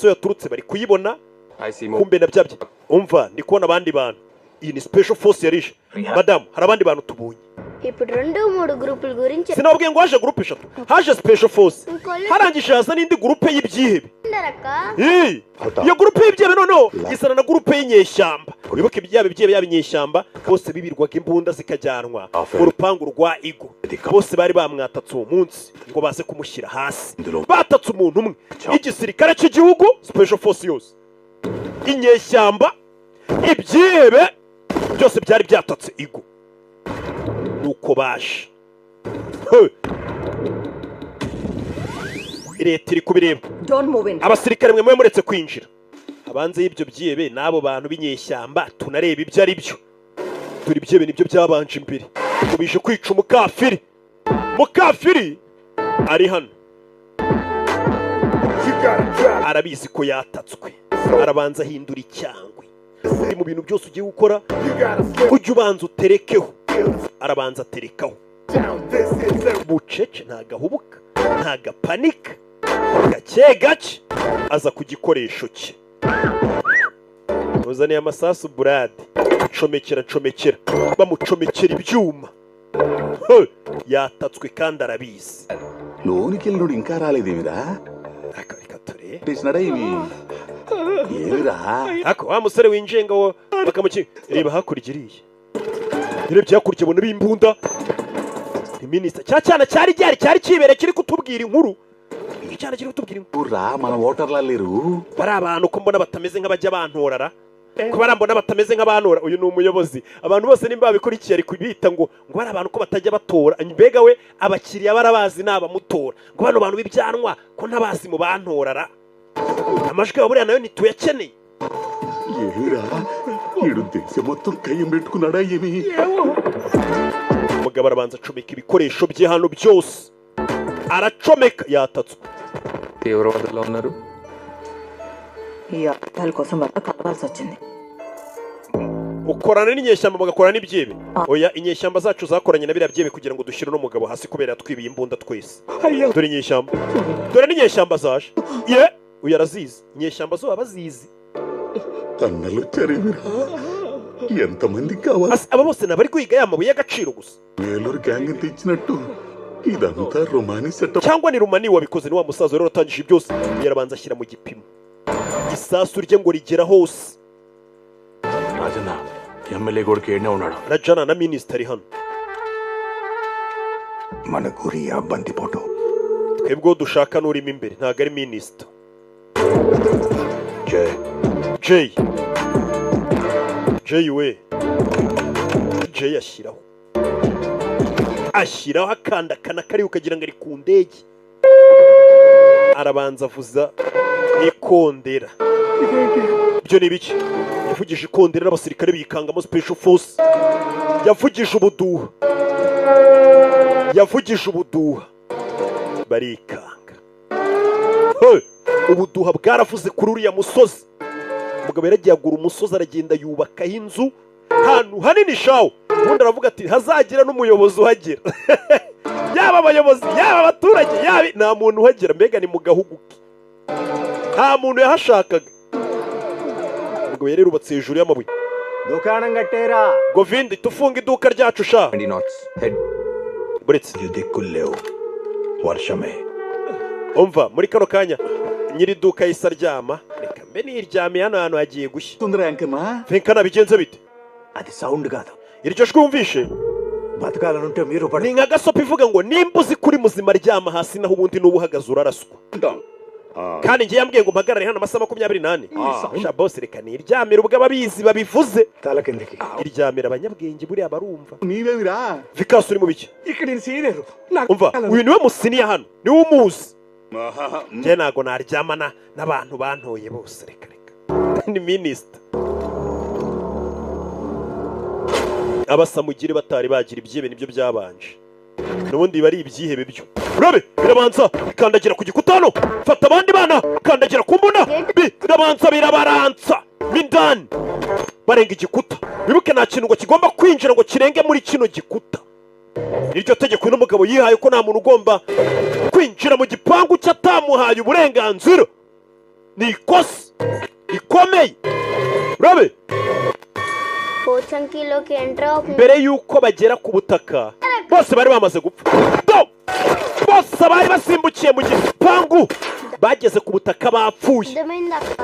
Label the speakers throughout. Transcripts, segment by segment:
Speaker 1: so yaturutse bari kuyibona kumbe nabyabye umva ndi kubona abandi bantu iyi ni special force yarije madam hari abandi bantu tubonye
Speaker 2: ఇప్పుడు 2-3 గ్రూపుల గురించి
Speaker 1: sinabwiye ngo haje groupe eshatu haje special force harangije haza n'indi groupe y'ibyihebe iyo groupe y'ibyihebe noneho isana na groupe y'inyeshyamba wibuke ibyihebe y'inyeshyamba bose bibirwaga imbunda zikajyanwa mu rupangu rwa Igo bose bari bamwatatse uwo munsi ngo baze kumushyira hasi batatse umuntu umwe igisirikare cy'igihugu special force yose inyeshyamba ibyihebe byose byari byatatse Igo nuko baje leta iri kubireba abasirikare mwe muretse kwinjira abanze y'ibyo byihebe n'abo bantu b'inyeshyamba tunareba ibyo ari byo turi byihebe nibyo byabanje imbere tubije kwica mukafiri ari hano arabizi ko yatatswe arabanza ahindura icyangwe uri mu bintu byose ugiye gukora ujye ubanza uterekeho arabanza aterekaho bucece ntagahubuka ntagapanika gake aza ku gikoresho cye uzaniye amasasu burade comekera bamucomekera ibyuma yatatswe kandi arabizi
Speaker 3: లోనికి వెళ్ళినోడు ఇంకా రాలేదేమిరా
Speaker 1: ako wa musore winjenga wo bakamukinga reba hakurya iriya irebye hakurya ubona b'imbunda ni minisita cya cyana cyari kibere kiri kutubwira inkuru icyana kiri kutubwira inkuru
Speaker 3: మన ఓటర్ల లేరు
Speaker 1: bari abantu ko mbona batameze nk'abajya bantorara ko barambona batameze nk'abantora uyu ni umuyobozi abantu bose nimba babikurikiye ari kubita ngo bari abantu ko batajya batora mbega we abakiriya barabazi n'abamutora ngo bano bantu b'ibyanwa ko ntabazi mu bantorara amajwi ya buriya nayo ntituyakeneye umugabo arabanza acomeka ibikoresho bye hano byose aracomeka yatatswe
Speaker 4: తీవ్రవాదులు ఉన్నారు
Speaker 5: ఈ అర్థాల కోసం వల్ల కలవాల్సి వచ్చింది
Speaker 1: ukorana n'inyeshyamba mugakorana n'ibyebe oya inyeshyamba zacu zakoranye na biriya byebe kugira ngo dushyire uno mugabo hasi kubera yatwibiye imbunda twese dore inyeshyamba dore n'inyeshyamba zaje ye uyu arazizi inyeshyamba zo abazizi
Speaker 3: అన్నలు చరివిరా ఎంతమంది కావాలి
Speaker 1: aba bose nabari kwiga ya mabuye y'agaciro gusa
Speaker 3: Veluru gang తెచ్చినట్టు ఇదంతా రొమాని setup
Speaker 1: cyangwa ni rumani wabikoze ni wa musaza rero watangije byose yarabanza ashyira mu gipimo isasu rye ngo rigera hose
Speaker 3: Rajanna MLA కొడుకు ఏడనే ఉన్నాడు
Speaker 1: rajana na minisitiri hano
Speaker 3: మన గురియా బంతిపోటు
Speaker 1: twebwe dushaka n'urimo imbere ntabwo ari minisita Jay we Jay ashyiraho akandakana kari ukagira ngo ari ku ndege arabanza avuza ikondera ibyo ni biki yavugije ikondera n'abasirikare bikangamo special force yavugije ubuduha barikanga ubuduha bwaravuze kuri uriya musozi umugabo yaragiye agura umusozi aragenda yubakaho inzu ahantu hanini shawo ubundi aravuga ati hazagira n'umuyobozi uhagera yaba abayobozi yaba abaturage yaba nta muntu uhagera mbega ni mu gahugu ke nta muntu yahashakaga umugabo yari yubatse hejuru y'amabuye
Speaker 6: దుకాణం కట్టేరా
Speaker 1: govindi tufunga iduka ryacu sha
Speaker 4: 20 knots head
Speaker 1: buretse
Speaker 3: దిక్కులేవు వర్షమే
Speaker 1: umva muri kano kanya nyiri iduka yise aryama reka mbe niryamiye hano hantu hagiye gushya
Speaker 3: తొందర యాంకమా
Speaker 1: venkana bigenze bite
Speaker 6: అది సౌండ్ కాదు
Speaker 1: iryo jwi wumvishe
Speaker 6: బతకాలనుంటే మీరు
Speaker 1: ni nka gasopo ivuga ngo nimba uzi kuri muzima aryama hasi naho ubundi n'ubu uhagaze uraraswa kandi ngiye yambwiye ngo mpagarare hano amasaha 24 sha boss reka niryamire ubwo ababizi babivuze
Speaker 6: తల కిందకి
Speaker 1: iryamira abanyabwenge buriya barumva
Speaker 3: నీవేమిరా
Speaker 1: vikas uri mu biki
Speaker 6: ఇక్కడ నేను senior
Speaker 1: umva uyu niwe musiniya hano niwe umuzi njye ntago naryamana n'abantu bantoye bose reka ni minisita abasamugire batari bagira ibyihebe nibyo byabanje n'ubundi bari ibyihebe byo urabe birabanza bikandagira ku gikuta hano fata abandi bana kandagira ku mbuna birabanza birabaransa mindani barenga igikuta wibuke nta kintu ngo kigomba kwinjira ngo kirenge muri kino gikuta iryo tegeko n'umugabo yihaye ko nta muntu ugomba kwinjira mu gipangu cyatamuhaye uburenganzira ni ikosa rikomeye urabe
Speaker 2: పోచంకిలోకి ఎంటర్ అవుతుంది
Speaker 1: mbere y'uko bagera ku butaka bose bari bamaze gupfa bose bari basimbukiye mu gipangu bageze ku butaka bapfuye
Speaker 2: అర్థమైందక్క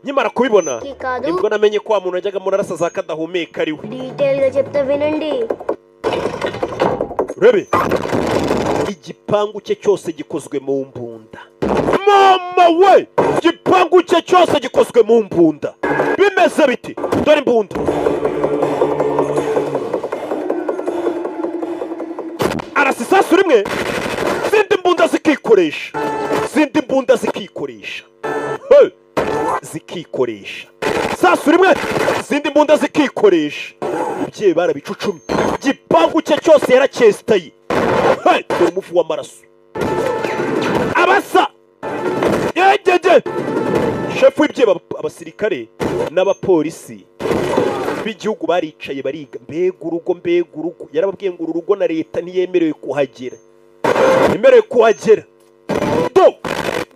Speaker 1: nkimara kubibona
Speaker 2: కాదు
Speaker 1: nibwo namenye ko wa muntu wajyaga murarasa za kadahumeka ari we
Speaker 2: detail గా చెప్తా వినండి
Speaker 1: urabe igipangu cye cyose gikozwe mu mbunda mama we igipangu cye cyose gikozwe mu mbunda bimeze biti dore imbunda arasa isasu rimwe zindi mbunda zikikoresha zikikoresha isasu rimwe zindi mbunda zikikoresha ibyeyi barabicucumye igipangu cye cyose yaracyesitaye dore umuvu w'amaraso abasa yegeje shefu w'ibyeyi abasirikare n'abapolisi b'igihugu baricaye bariga mbega urugo yarababwiye ngo uru rugo na leta ntiyemerewe kuhagera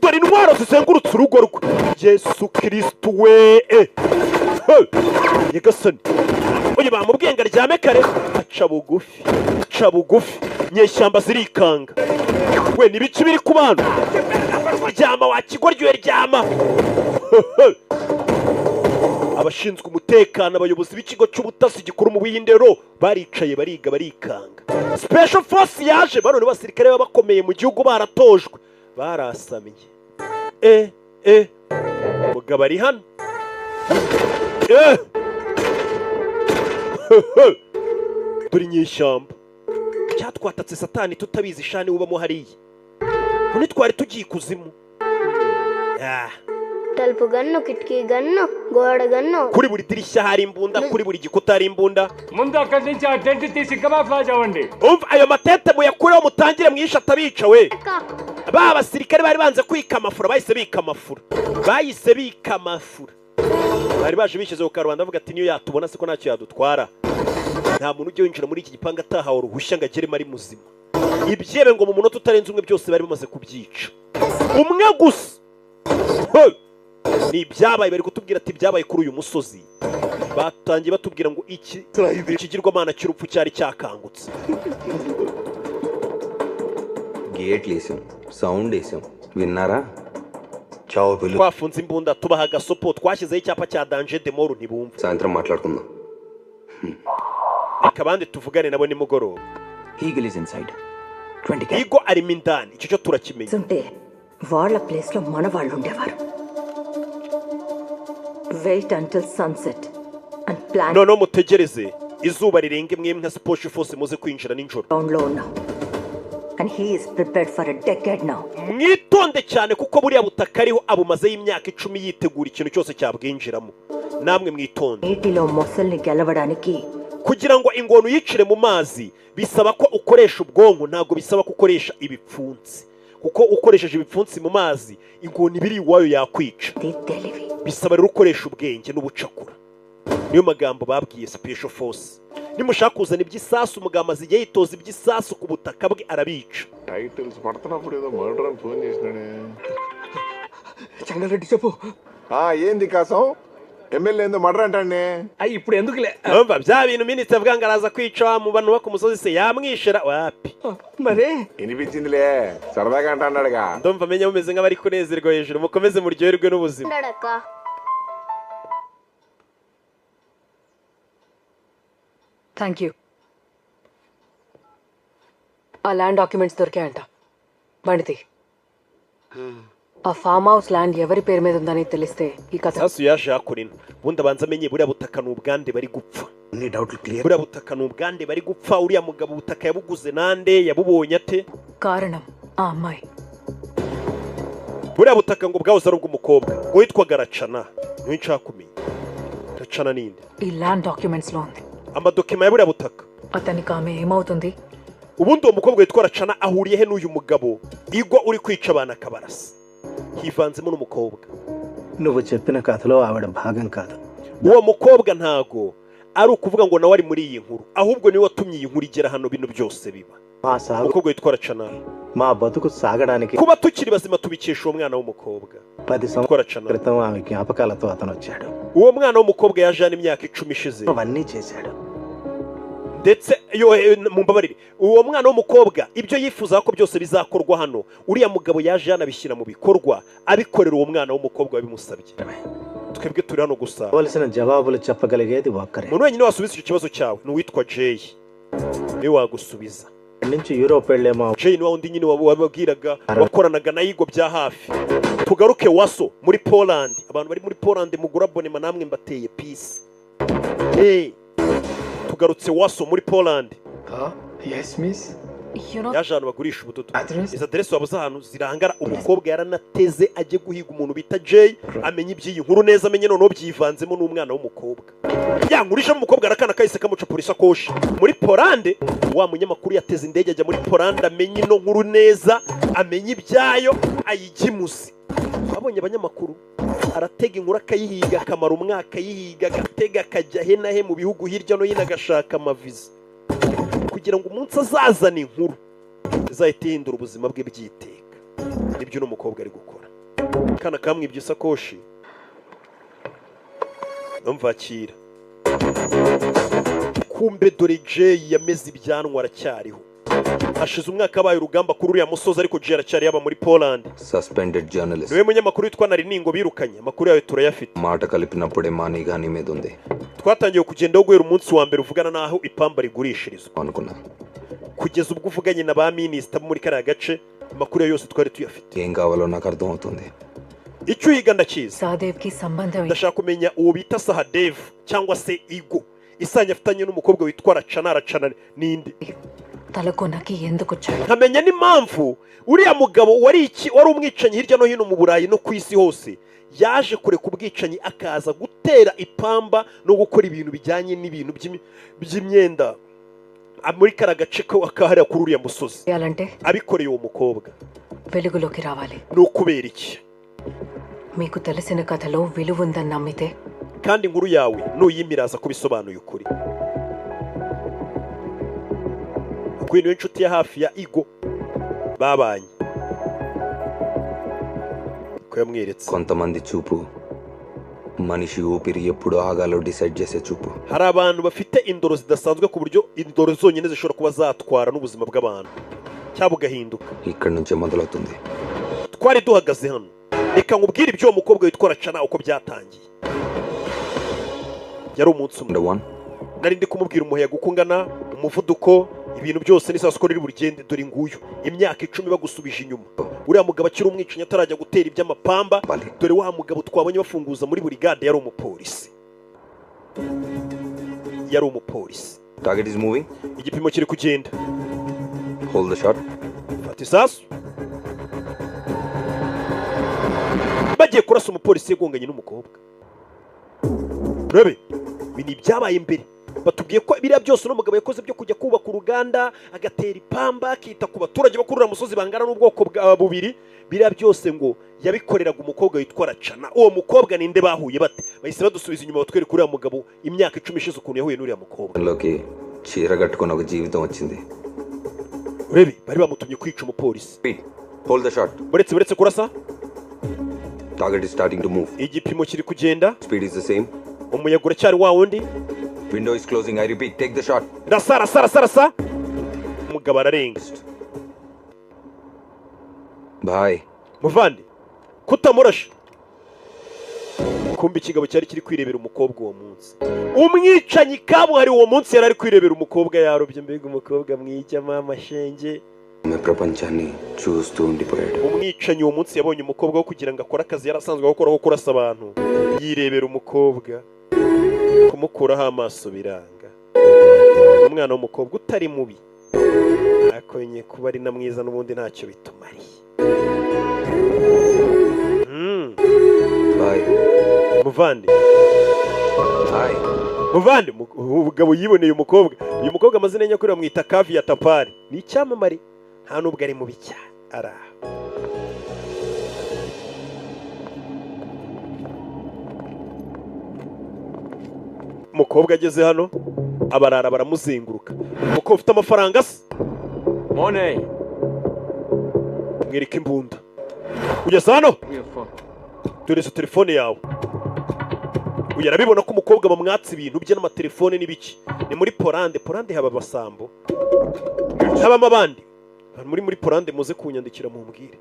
Speaker 1: dore intwaro zizengurutse urugo rwe yesu kirisitu we nyagasani uyu bamubwiye ngo aryame kare aca bugufi nyeshyamba zirikanga we n'ibiki biri ku bantu ryama wa kigoryi we ryama abashinzwe umutekano abayobozi b'ikigo cy'ubutasi gikuru mu Buyindero baricaye bariga barikanga special force yaje barone basirikare bakomeye mu gihugu baratojwe barasamye mugabo ari hano turi nyeshyamba cyatwatatse satani tutabizi shani ubamo hariya none twari tugiye kuzimu
Speaker 2: తలుపు గన్ను కిటికీ గన్ను గోడ gun
Speaker 1: kuri buri dirishya hari imbunda kuri buri gikuta hari imbunda
Speaker 7: ముందు అక్కడి నుంచి ఆ టెంట్ తీసి కమాఫ్లాజ్ అవ్వండి
Speaker 1: umva ayo matente muyakureho mutangire mwisha atabica we ba basirikare bari banze kwika amafura bahise bika amafura bari baje bishize ku karubanda bavuga ati niyo yatubona siko ntacyo yadutwara nta muntu ujye winjira muri iki gipangu atahawe uruhushya ngo agere ari muzima ibyebe ngo mu munota utarenze umwe byose bari bamaze kubyica umwe gusa ni ibyabaye bari kutubwira ati byabaye kuri uyu musozi batangiye batubwira ngo ikigirwamana cy'urupfu cyari cyakangutse
Speaker 4: gate లేసాం సౌండ్ వేసాం విన్నారా చావు పిల్లు
Speaker 1: twafunze imbunda tubaha agasopo twashyizeho icyapa cya danger de mort ntibumva
Speaker 4: సాయంత్రం మాట్లాడుకుందాం
Speaker 1: reka abandi tuvugane nabo nimugoroba
Speaker 5: eagle is inside 20
Speaker 1: igo arimo indani icyo cyo turakimenya
Speaker 5: ఉంటే వాళ్ళ ప్లేస్ లో మన వాళ్ళు ఉండేవారు wait until sunset and plan
Speaker 1: noneho mutegereze izuba rirenga imwe nka sports force muze kwinjira ninjoro
Speaker 5: ground లో ఉన్నాం and he is prepared for a decade now
Speaker 1: mwitonde cyane kuko buriya butaka ariho abumazeho imyaka 10 yitegura ikintu cyose cyabwinjiramo namwe mwitonde
Speaker 5: నీటిలో మొసల్ని గెలవడానికి
Speaker 1: kugira ngo ingonu yicire mu mazi bisaba ko ukoresha ubwonko ntabwo bisaba ko ukoresha ibipfunsi kuko ukoresheje ibipfunsi mu mazi ingonu ibiri iwayo yakwica
Speaker 5: తెలివి
Speaker 1: bisaba rero ukoresha ubwenge n'ubucakura niyo magambo babwiye special force nimushaka kuzana iby'isasu umugamazi igihe yitoza iby'isasu ku butaka bwe arabica
Speaker 3: titles పడుతున్నప్పుడు ఏదో మర్డర్ అని ఫోన్ చేసినాడే
Speaker 6: చెంగారెడ్డి చెప్పు
Speaker 3: ఏంది కాసం ఎమ్మెల్యే ఏందో మర్డర్ అంటాండి
Speaker 6: అయ్యి ఇప్పుడు ఎందుకులే
Speaker 1: umva bya bintu minisitiri avuga ngo araza kwica mu bantu bo ku musozi se yamwishira wapi
Speaker 6: మరి
Speaker 3: వినిపించిందిలే సరదాగా అంటాడాడుగా
Speaker 1: ndumva amenya mumeze nk'abari kunezerwa hejuru mukomeze muryoherwe n'ubuzima
Speaker 2: ఉండడక్క
Speaker 8: థ్యాంక్ యూ ఆ ల్యాండ్ డాక్యుమెంట్స్ దొరికాయంట బండితి ఆ ఫామ్ హౌస్ ల్యాండ్ ఎవరి పేరు మీద ఉందని తెలిస్తే ఈ కథ
Speaker 1: sasu yaje hakurina ubundi abanza amenye buriya butaka ni ubwande bari gupfa
Speaker 6: అన్ని డౌట్లు clear
Speaker 1: buriya butaka ni ubwande bari gupfa uriya mugabo ubutaka yabuguze nande yabubonye ate
Speaker 8: కారణం ఆ అమ్మాయి
Speaker 1: buriya butaka ngo bwahoze ari ubw'umukobwa ngo witwaga Racana niwe nshaka kumenya Racana ninde
Speaker 8: ఈ land documents లో ఉంది
Speaker 1: amadokima ya buriya butaka
Speaker 8: అతనికి ఆమె ఏమవుతుంది
Speaker 1: ubundi uwo mukobwa witwa Racana ahuriye he n'uyu mugabo igwa uri kwica abana akabarasa hivanzemo n'umukobwa
Speaker 6: నువ్వు చెప్పిన కథలో ఆవిడ భాగం కాదు
Speaker 1: uwo mukobwa ntago ari ukuvuga ngo nawe ari muri iyi nkuru ahubwo niwe watumye iyi nkuru igera hano bino byose biba umukobwa witwa Rachana
Speaker 6: మా బతుకు సాగడానికి
Speaker 1: kuba tukiri bazima tubikesha uwo mwana w'umukobwa
Speaker 6: 10 సంవత్సరాల క్రితం ఆమె జ్ఞాపకాలతో అతను వచ్చాడు.
Speaker 1: uwo mwana w'umukobwa yaje hano imyaka 10 ishize
Speaker 6: అవన్నీ చేశాడు.
Speaker 1: ndetse mumbabarire uwo mwana w'umukobwa ibyo yifuza ko byose bizakorwa hano uriya mugabo yaje hano abishyira mu bikorwa abikorera uwo mwana w'umukobwa wabimusabye. twebwe turi hano gusa
Speaker 6: కావలసిన జవాబులు చెప్పగలిగేది ఒక్కరే.
Speaker 1: umuntu wenyine wasubiza icyo kibazo cyawe ni uwitwa Jay. niwe wagusubiza.
Speaker 6: నుంచి యూరోప్ వెళ్ళేమో
Speaker 1: Jay ni wa wundi nyine wababwiraga wakoranaga na Yigo bya hafi. tugaruke Waso muri Poland. abantu bari muri Poland mugura abonema namwe mbateye peace. tugarutse Waso muri Poland.
Speaker 9: Yes, miss.
Speaker 1: yaje ahantu bagurisha ubudodo.
Speaker 9: Address?
Speaker 1: izo aderesi wabuze ahantu zirangara umukobwa yaranateze ajye guhiga umuntu bita Jay amenye iby'iyi nkuru neza amenye noneho byivanzemo n'umwana w'umukobwa yankurishamo umukobwa arakana kahise kamuca polisi akoshi muri Polande. wa munyamakuru yateze indege ajya muri Polande amenye ino nkuru neza amenye ibyayo ayigimuze. abonye abanyamakuru aratega inkuru akayihiga akamara umwaka yihiga agatega akajya he na he mu bihugu hirya no hino agashaka amaviza kugira ngo umunsi azazana inkuru izahita ihindura ubuzima bwe byiteka. nibyo uno mukobwa ari gukora. kana kamwibye isakoshi numvakira kumbe dore Jay yameze ibyanwa aracyariho. hashize umwaka abaye urugamba kuri uriya musozi ariko Jay aracyari yaba muri Poland.
Speaker 4: Suspended journalist
Speaker 1: niwe munyamakuru witwa Nariningo birukanye. amakuru yawe turayafite.
Speaker 4: మాట కలిపినప్పుడే మాని గాని మీద ఉంది
Speaker 1: twatangiye kugendaho guhera umunsi wa mbere uvugana n'aho ipamba rigurishirizwa
Speaker 4: అనుకున్నా.
Speaker 1: kugeza ubwo uvuganye na ba minisita muri kariya gace amakuru yose twari tuyafite.
Speaker 4: ఏం కావాలో నాకు అర్థమవుతుంది.
Speaker 1: icyo uyiga ndakizi.
Speaker 8: సహదేవ్కి సంబంధం
Speaker 1: ndashaka kumenya uwo bita Sahadev cyangwa se Igo isanya afitanye n'umukobwa witwa Rachana ninde.
Speaker 8: తలకొనకి ఎందుకు వచ్చాడు?
Speaker 1: nkamenya n'impamvu uriya mugabo wari umwicanyi hirya no hino mu Burayi no ku isi hose yaje kureka ubwicanyi akaza gutera ipamba no gukora ibintu bijyanye n'ibintu by'imyenda muri kara gace ko akahariya kuri uriya musozi
Speaker 8: చేయాలంటే
Speaker 1: abikoreye uwo mukobwa.
Speaker 8: వెలుగులోకి రావాలి.
Speaker 1: ni ukubera iki?
Speaker 8: మీకు తెలిసిన కథలో విలువ ఉందని నమ్మితే
Speaker 1: kandi inkuru yawe nuyimiraza kubisobanuye ukuri. Queen w'inshuti ya hafi ya Igo babanye ko yamweretse.
Speaker 4: కొంతమంది చూపు మనిషి ఊపిరి ఎప్పుడు ఆగాలో డిసైడ్ చేసే చూపు.
Speaker 1: hari abantu bafite indoro zidasanzwe ku buryo indoro zonyine zishobora kuba zatwara n'ubuzima bw'abantu cyangwa ugahinduka.
Speaker 4: ఇక్కడి నుంచే మొదలవుతుంది.
Speaker 1: twari duhagaze hano reka nkubwire ibyo uwo mukobwa witwa Rachana uko byatangiye. yari umunsi umwe
Speaker 4: Number 1
Speaker 1: nari ndi kumubwira umuyaga uko ungana umuvuduko ibintu byose n'isasiko riri burigende dore nguyu imyaka 10 bagusubije inyuma. uriya mugabo akiri umwicanyi atarajya gutera iby'amapamba dore wa mugabo twabonye bafunguza muri burigade yari umupolisi.
Speaker 4: target is moving.
Speaker 1: igipimo kiri kugenda.
Speaker 4: hold the shot.
Speaker 1: fata isasu. bagiye kurasa umupolisi yagonganye n'umukobwa. rebe ibi byabaye imbere batubwiye ko biriya byose n'umugabo yakoze byo kujya kubaka uruganda agatera ipamba akita ku baturage bakurura musozi bangana n'ubwoko bubiri biriya byose ngo yabikoreraga umukobwa witwa Rachana. uwo mukobwa ninde bahuye bate? bahise badusubiza inyuma batwereka uriya mugabo imyaka 10 ishize ukuntu yahuye n'uriya mukobwa.
Speaker 4: లోకి చీర కట్టుకొని ఒక జీవితం వచ్చింది.
Speaker 1: rebe bari bamutumye kwica umupolisi.
Speaker 4: hold the shot.
Speaker 1: buretse kurasa.
Speaker 4: target is starting to move.
Speaker 1: igipimo kiri kugenda.
Speaker 4: speed is the same.
Speaker 1: umuyaga uracyari wa wundi.
Speaker 4: window is closing. I repeat, take the shot.
Speaker 1: rasa. umugabo ararenga.
Speaker 4: bye.
Speaker 1: muvandi kutamurasha. kumbi ikigabo cyari kiri kwirebera umukobwa uwo munsi. umwicanyi kabuhari uwo munsi yari ari kwirebera umukobwa yarobye. mbega umukobwa mwijya mama shenge.
Speaker 4: ప్రపంచాన్ని చూస్తూ ఉండిపోయాడు.
Speaker 1: umwicanyi uwo munsi yabonye umukobwa wo kugira ngo akore akazi yarasanzwe gukora ko kurasa abantu yirebera umukobwa kumukuraho amaso biranga. umwana w'umukobwa utari mubi akonye kuba ari na mwiza n'ubundi ntacyo bitumariye.
Speaker 4: bye.
Speaker 1: muvandi
Speaker 4: bye.
Speaker 1: muvandi umugabo yiboneye umukobwa. uyu mukobwa amazina nyakuri bamwita Kavia Tapari. ni icyamamare nta nubwo ari mubi cyane araha. umukobwa ageze hano abarara baramuzenguruka. umukobwa ufite amafaranga se
Speaker 7: Money.
Speaker 1: mwereka imbunda ugeze hano
Speaker 7: Your phone.
Speaker 1: dore izo telefone yawe uyu arabibona ko umukobwa bamwatsa ibintu bye n'amatelefone n'ibiki ni muri Polande haba abasambo habamo abandi muri Polande muze kunyandikira mu mbwire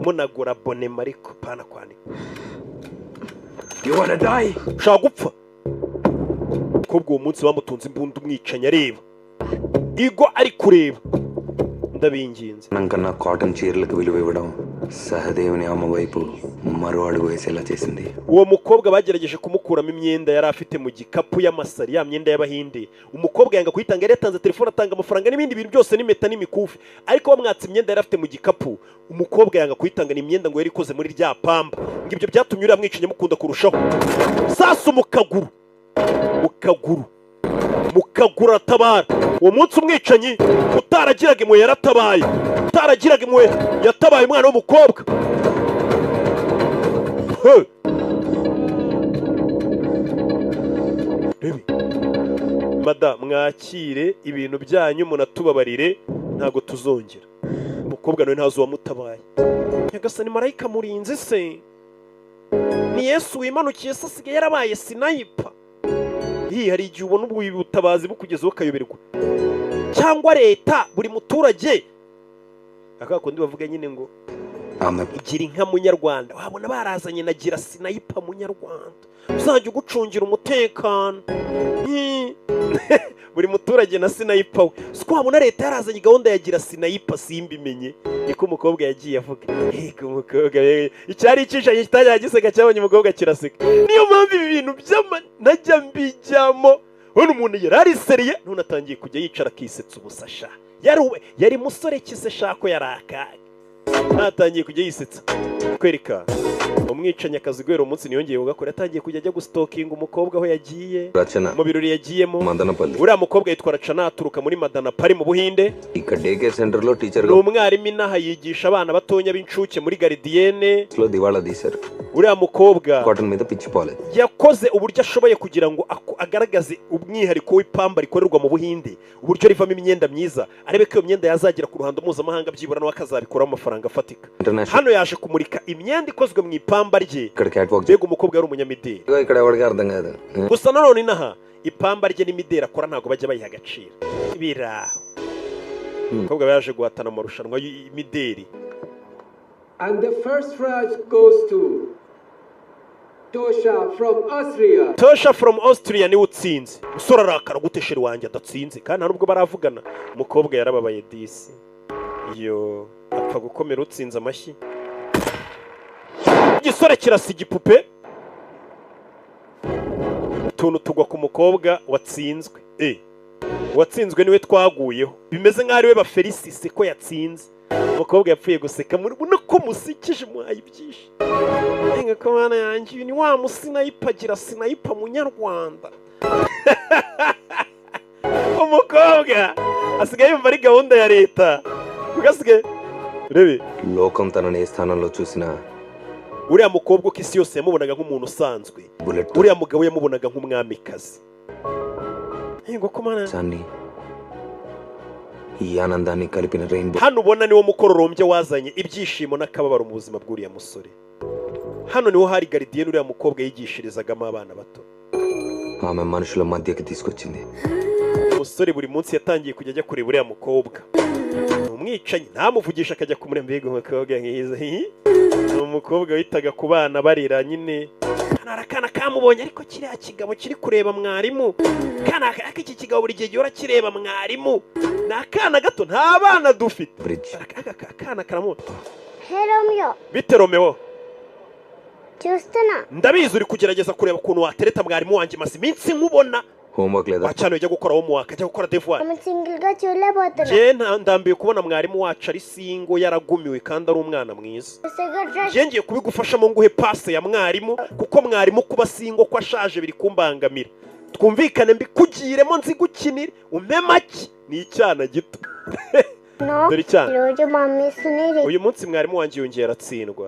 Speaker 1: munagura abonema ariko pana kwandika
Speaker 7: You wanna die?
Speaker 1: ushaka gupfa umukobwa uwo munsi bamutunze imbunda umwicanyi areba igo ari kureba ndabinginze
Speaker 4: కన్నా కాటన్ చీరలకు విలువ ఇవ్వడం సహదేవుని అమ్మ వైపు మరో అడుగు వేసేలా చేసింది.
Speaker 1: uwo mukobwa bagerageje kumukuramo imyenda yari afite mu gikapu y'amasari ya myenda y'abahinde umukobwa yanga kuyitanga yari yatanze telefone atanga amafaranga n'ibindi bintu byose n'impeta n'imikufi ariko bamwatse imyenda yari afite mu gikapu umukobwa yanga kuyitanga ni imyenda ngo yari ikoze muri rya pamba ngo ibyo byatumye uriya mwicanyi mukunda kurushaho sasa mukaguru atabara uwo munsi umwicanyi utaragiraga imwe yaratabaye yatabaye umwana w'umukobwa mada mwakire ibintu byanyu munatubabarire ntago tuzongera umukobwa nawe ntazi uwamutabaye nyagasani marayika murinze se ni Yesu wimanukiye se asigaye yarabaye sinayipa hari igihe ubona ubutabazi bukugezeho ukayoberwa cyangwa leta buri muturage akakundi bavuga nyine ngo igira inka munyarwanda wabona barazanye na gira sinayipa munyarwanda uzajya ugucungira umutekano buri muturage na sinayipa we siko wabona leta yarazanye gahunda ya gira sinayipa simbimenye niko umukobwa yagiye avuga umukobwa icyari ikishanye kitajya giseka cyabonye umukobwa kiraseka niyo mpamvu ibi bintu najya mbijyamo hano umuntu yari ariseriye none atangiye kujya yicara akisetsa ubusasha yari musore kise shako yarakaye ntatangiye kujya yisetsa kwereka umwicanyi akazi guhera umunsi niyongeye ugakora yatangiye kujya ajya gustokinga umukobwa aho yagiye mu birori yagiyemo uriya mukobwa yitwa Rachana aturuka muri Madanapali mu Buhinde ni umwarimu inaha yigisha abana batonya b'incuke muri Gardienne uriya mukobwa yakoze uburyo ashoboye kugira ngo agaragaze umwihariko w'ipamba rikorerwa mu Buhinde uburyo rivamo imyenda myiza arebe ko iyo myenda yazagera ku ruhando mpuzamahanga byibura nawe akazabikoraho amafaranga afatika hano yaje kumurika imyenda ikozwe mu ipamba rye mbega umukobwa yari umunyamideli gusa nanone inaha ipamba rye n'imideli akora ntabwo bajya bayiha agaciro biraho umukobwa yaje guhatana amarushanwa y'imideli
Speaker 10: and the first prize goes to
Speaker 1: Tosha from Austria niwe utsinze usora arakara gute sheri wanjye adatsinze kandi nubwo baravugana umukobwa yarababaye disi iyo apfa gukomera utsinze amashyi igisore kirasa igipupe utuntu tugwa ku mukobwa watsinzwe watsinzwe niwe twaguyeho bimeze nk'aho ari we bafelisise ko yatsinze umukobwa yapfuye guseka murabona ko musikije muhaye ibyinshi nka komana yanjye ni wa musinayipa gira sinayipa munyarwanda umukobwa asigaye yumva ari gahunda ya leta ugasigaye rebe
Speaker 4: లోకం తనని ఏ స్థానంలో చూసినా
Speaker 1: uriya mukobwa ko isi yose yamubonaga nk'umuntu usanzwe uriya mugabo yamubonaga nk'umwamikazi ngo komana
Speaker 4: సాన్ని ఈ ఆనందాన్ని కలిపిన rainbow
Speaker 1: hano ubona niwo mukororombye wazanye ibyishimo n'akababaro mu buzima bw'uriya musore hano niho hari Gardienne uriya mukobwa yigishirizagamo abana bato
Speaker 4: ఆమె మనుషుల మధ్యకి తీసుకొచ్చింది
Speaker 1: umusore buri munsi yatangiye kujya ajya kureba uriya mukobwa umwicanyi ntamuvugisha akajya kumureba mbega umukobwa mwiza umukobwa witaga ku bana barira nyine kana kamubonye ariko kiriya kigabo kiri kureba mwarimu kana iki kigabo buri gihe gihora kireba mwarimu ni akana gato nta bana dufite akana karamuta
Speaker 2: Romeo
Speaker 1: bite Romeo
Speaker 2: చూస్తున్నా
Speaker 1: ndabizi uri kugerageza kureba ukuntu watereta mwarimu wanjye maze iminsi nkubona
Speaker 4: homework లేదా
Speaker 1: wacana ujya gukora homework ajya gukora devoir
Speaker 2: single గా చూడలేకపోతున్నా
Speaker 1: je ndambiye kubona mwarimu wacu ari singo yaragumiwe kandi ari umwana mwiza je ngiye kubigufashamo nguhe passe ya mwarimu kuko mwarimu kuba singo ko ashaje biri kumbangamira twumvikane mbikugiremo nzigukinire umpe make ni icyana gito dore cyane
Speaker 2: రోజు మమ్మీ సునీరి
Speaker 1: uyu munsi mwarimu wanjye yongeye aratsindwa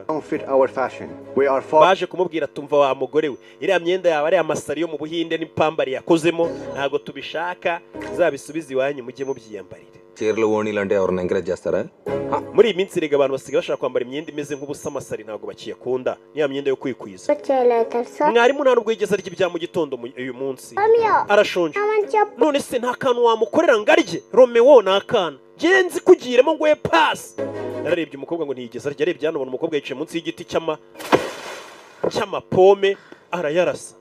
Speaker 1: baje kumubwira tumva wa mugore we iriya myenda yawe ari amasari yo mu Buhinde n'ipambari yakozemo ntago tubishaka zabisubiza iwanyu mujye mubyiyambarire
Speaker 4: చీరలు ఓణీలు అంటే ఎవరిని ఎంకరేజ్ చేస్తారా?
Speaker 1: muri iyi minsi rega abantu basigaye bashaka kwambara imyenda imeze nk'ubusamasari ntabwo bakiyakunda niya myenda yo kwikwiza. Mwarimu nta nubwo yigeze arya ibya mu gitondo uyu munsi arashonje none se nta kantu wamukorera ngo arye. Romeo ni akana genzi kugiremo ngo ye pasi. Yararebye umukobwa ngo ntiyigeze arya, arebye hano ubona umukobwa yicaye munsi y'igiti cy'amapome arayarasa.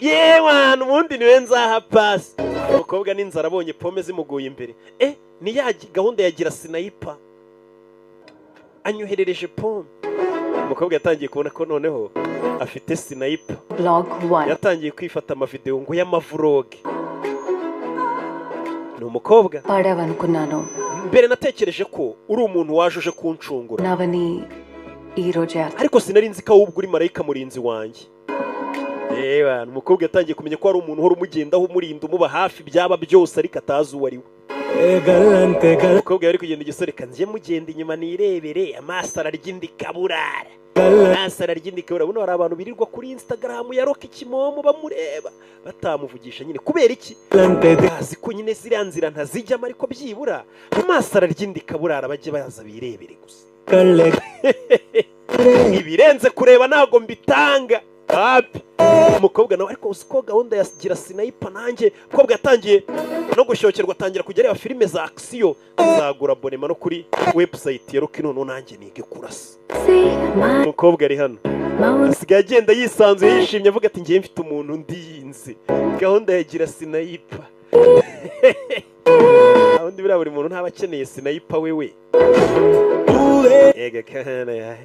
Speaker 1: Yewe ubundi niwe nzaha pasi. Umukobwa n'inzara abonye pome zimuguye imbere. Ni ya gahunda yagira sniper anyoherereje pome. Umukobwa yatangiye kubona ko noneho afite sniper.
Speaker 8: Vlog 1
Speaker 1: yatangiye kwifata amavideo ngo y'amavlog. Ni umukobwa
Speaker 8: పాడావనుకున్నాను.
Speaker 1: mbere natekereje ko uri umuntu wajuje kuncungura
Speaker 8: nabani ఈ రోజే
Speaker 1: ariko sinari nzi ko ahubwo uri marayika murinzi wanjye. Yewe umukobwa yatangiye kumenya ko ari umuntu uhora umugendaho umurinda umuba hafi byaba byose ariko atazi uwo ari we. Umukobwa yari kugenda igisoreka nje mugenda inyuma nirebere amaso ararya indi kaburara. Amaso ararya indi kaburara. Buno hari abantu birirwa kuri Instagram ya Rock Kimomo bamureba batamuvugisha nyine kubera iki bazi ko nyine ziriya nzira ntazijyamo ariko byibura amaso ararya indi kaburara bajye baza birebere gusa. Ibirenze kureba ntago mbitanga happy. Umukobwa nawe ariko usiko gahunda yagira sniper nanjye umukobwa yatangiye no gushokerwa atangira kujya areba filime za action azagura abonema no kuri website ya Rock none nanjye nige kurasa. Umukobwa ari hano asigaye agenda yisanzuye yishimye avuga ati ngiye mfite umuntu ndiyinze gahunda yagira sniper. Abundi bira buri muntu ntaba akeneye sniper wewe. Ega kana ya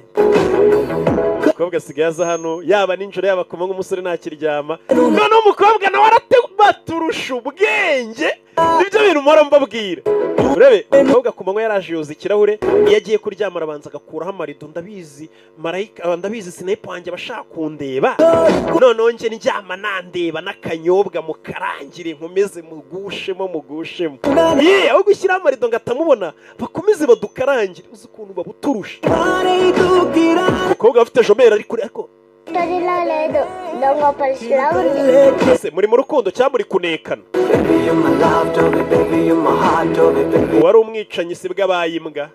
Speaker 1: umukobwa asigaye aza hano yaba ninjoro yaba kuma nk'umusore ntakiryama. None umukobwa nawe arabaturusha ubwenge nibyo bintu mpora mbabwira. Urebe umukobwa ku manywa yaraje yoza ikirahure iyo agiye kuryama arabanza agakuraho amarido. Ndabizi marayika ndabizi sniper wanjye bashaka kundeba none nje ndyama nandeba n'akanyobwa mukarangire nkomeze mugushemo aho gushyira amarido ngatamubona bakomeze badukarangire uzi ukuntu babuturusha. Umukobwa afite jomera ari kuri ariko muri mu rukundo cyangwa muri kunekana. Wari umwicanyi si bw'abayimbwa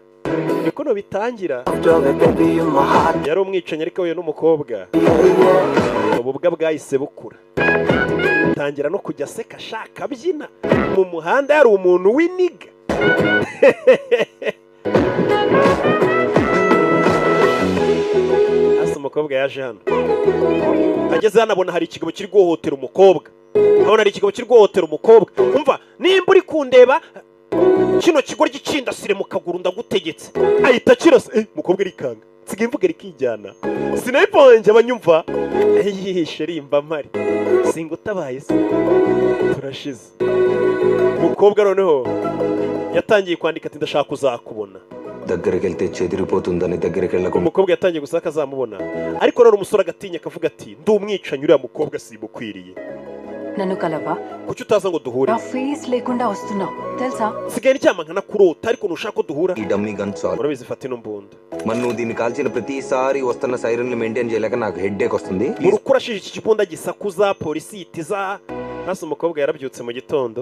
Speaker 1: niko no bitangira. Yari umwicanyi ariko we n'umukobwa ububwa bwahise bukura tangira no kujya aseka ashaka abyina mu muhanda yari umuntu w'iniga. Umukobwa yaje hano ageze hano abona hari ikigabo kiri guhohotera umukobwa. Abona hari ikigabo kiri guhohotera umukobwa. Umva nimba uri kundeba kino kigo ry'icindasire mu kaguru ndagutegetse ahita kirasa. Umukobwa arikanga nsigaye mvuga rikijyana sniper wanjye abanyumva yihishe rimba mpari singutabaye se turashize. Umukobwa noneho yatangiye kwandika ati ndashaka kuzakubona. Umukobwa yatangiye gusaka azamubona ariko rero umusore agatinya akavuga ati ndi umwicanyi uriya mukobwa simukwiriye.
Speaker 8: నన్ను కలవా
Speaker 1: kuki utaza ngo duhure
Speaker 8: నా ఫేస్ లేకుండా వస్తున్నావు తెలుసా
Speaker 1: sigaye ndyama nkana kurota ariko nushaka ko duhura
Speaker 4: ఈ dummy gun సాల్
Speaker 1: urabizi fata ino mbunda
Speaker 4: మన్ను దీన్ని కాల్చిన ప్రతిసారి వస్తున్న సైరన్ ని మెయింటైన్ చేయలేక నాకు హెడేక్ వస్తుంది.
Speaker 1: ukurashije iki kibunda gisakuza polisi itiza. hasi umukobwa yarabyutse mu gitondo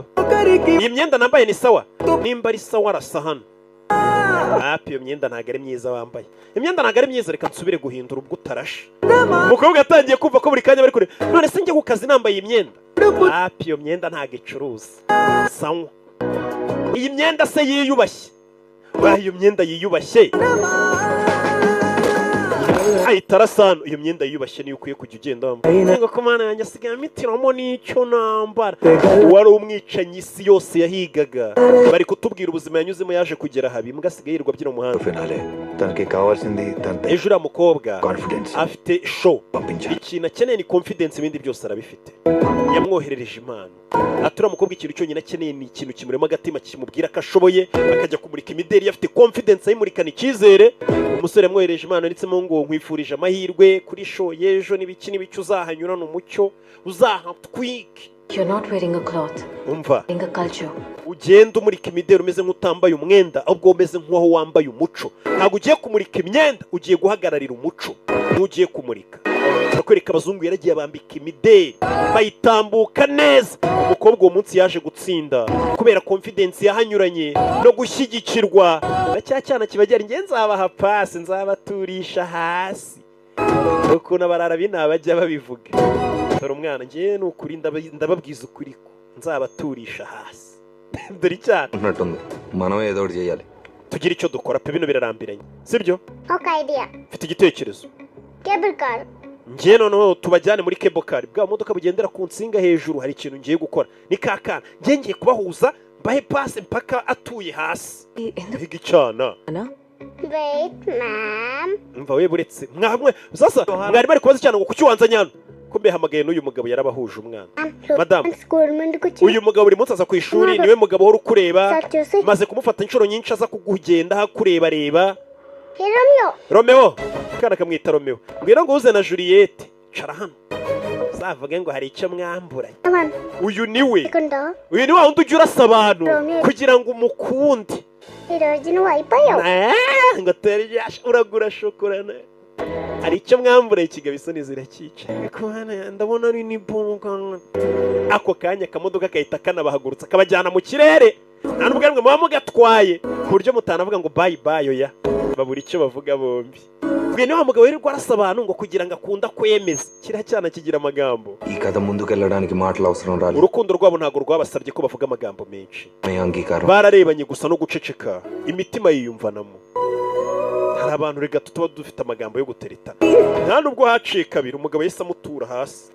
Speaker 1: iyi myenda nambaye ni sawa nimba ari sawa arasa hano happy. Iyo myenda ntago ari myiza wambaye imyenda ntago ari myiza reka nsubire guhindura ubwo utarashe. Umukobwa yatangiye kumva ko buri kanya bari kure none se njye ku kazi nambaye iyi myenda happy. Iyo myenda ntago icuruza sawa. Iyi myenda se yiyubashye iyo myenda yiyubashye itarasano iyo myenda yiyubashye niyo ukwiye kujya ugenda wambaye ngo komana yanjye asigaye amitiramo n'icyo nambara. Wari umwicanyi isi yose yahigaga bari kutubwira ubuzima yanyuzemo yaje kugera habi mbwa asigaye yirirwa abyina umuhanda. Ejo uriya mukobwa afite show ikintu akeneye ni confidence ibindi byose arabifite. Yamwoherereje impano ati uriya mukobwa ikintu cyonyine akeneye ni ikintu kimurema agatima kimubwira ko ashoboye akajya kumurika imideli afite confidence ayimurikana icyizere. Umusore yamwohereje impano ndetsemo ngo nkwifurije amahirwe kuri show y'ejo n'ibiki uzahanyurana umucyo uzahatwike.
Speaker 8: You're not wearing a cloth.
Speaker 1: Umva
Speaker 8: wearing a culture.
Speaker 1: Ugenda umurika imideli umeze nk'utambaye umwenda ahubwo umeze nk'uwaho wambaye umuco. Ntabwo ugiye kumurika imyenda ugiye guhagararira umuco n'ugiye kumurika. bakwereka abazungu yaragiye abambika imideli bayitambuka neza. Umukobwa uwo munsi yaje gutsinda kubera confidence yahanyuranye no gushyigikirwa na cya cyana kibagera nge nzabaha pasi nzabaturisha hasi ukuntu abarara binabajya babivuga. Dore umwana nge n'ukuri ndababwiza ukuri ko nzabaturisha hasi. Dore cyane
Speaker 4: మనమే ఏదో ఒకటి చేయాలి.
Speaker 1: tugira icyo dukora pe bino birarambiranye sibyo?
Speaker 2: Okay idea.
Speaker 1: Mfite igitekerezo.
Speaker 2: Cable car.
Speaker 1: Ngiye noneho tubajyane muri cable car bwa modoka bugendera ku nsinga hejuru. Hari ikintu ngiye gukora ni kakana ngiye kubahuza mbahe pasi mpaka atuye hasi. Higa icana.
Speaker 2: Wait, ma'am.
Speaker 1: Mva we buretse mwamwe sasa mwari bari kubaza cyane ngo kuki wanzanyana ko mbehamagaye n'uyu mugabo yarabahuje umwana. Madam, uyu mugabo buri munsi aza ku ishuri niwe mugabo hora ukureba maze kumufata inshuro nyinshi aza kugugenda hakureba reba. Romeo kana kamwita Romeo mbwira ngo uze na Juliette cara hano zavuge ngo hari icyo mwamburanye. Uyu niwe wundi ujya urasa abantu kugira ngo umukunde ngo uragura shokorana. Hari icyo mwambura ikigabo isoni zirakica ndabona ari nibunga. Ako kanya akamodoka kahita kanabahagurutsa kabajyana mu kirere nta n'ubwo muba mugatwaye ku buryo mutanavuga ngo bayi bayo ya babura icyo bavuga bombi. Bwe niwe mugabo wirirwa arasa abantu ngo kugira ngo akunda kwemeza kiriya cyana kigira amagambo.
Speaker 4: ఈ కథ ముందుకెళ్ళడానికి మాటలు అవసరం రాలేదు.
Speaker 1: Urukundo rwabo ntabwo rwabasabye ko bavuga amagambo menshi. Bararebanye gusa no guceceka imitima yiyumvanamo. Hari abantu rega tuba dufite amagambo yo guteretana nta nubwo haciye kabiri umugabo yese amutura hasi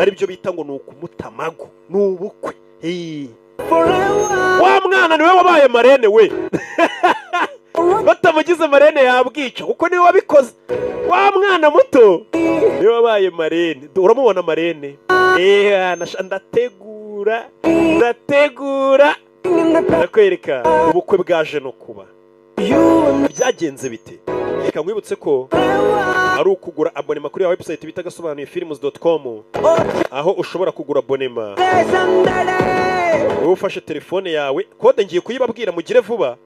Speaker 1: aribyo bita ngo nukumutamago n'ubukwe. Wa mwana niwe wabaye marene we batamugize marene yabwica kuko niwe wabikoze. Wa mwana muto niwe wabaye marene. Uramubona marene ndategura ndakwereka ubukwe bwaje no kuba. Byagenze bite? Reka nkwibutse ko ari ukugura abonema kuri ya website bita gasobanuye films.com aho ushobora kugura abonema. Wowe ufashe telefone yawe kode ngiye kuyibabwira mugire vuba.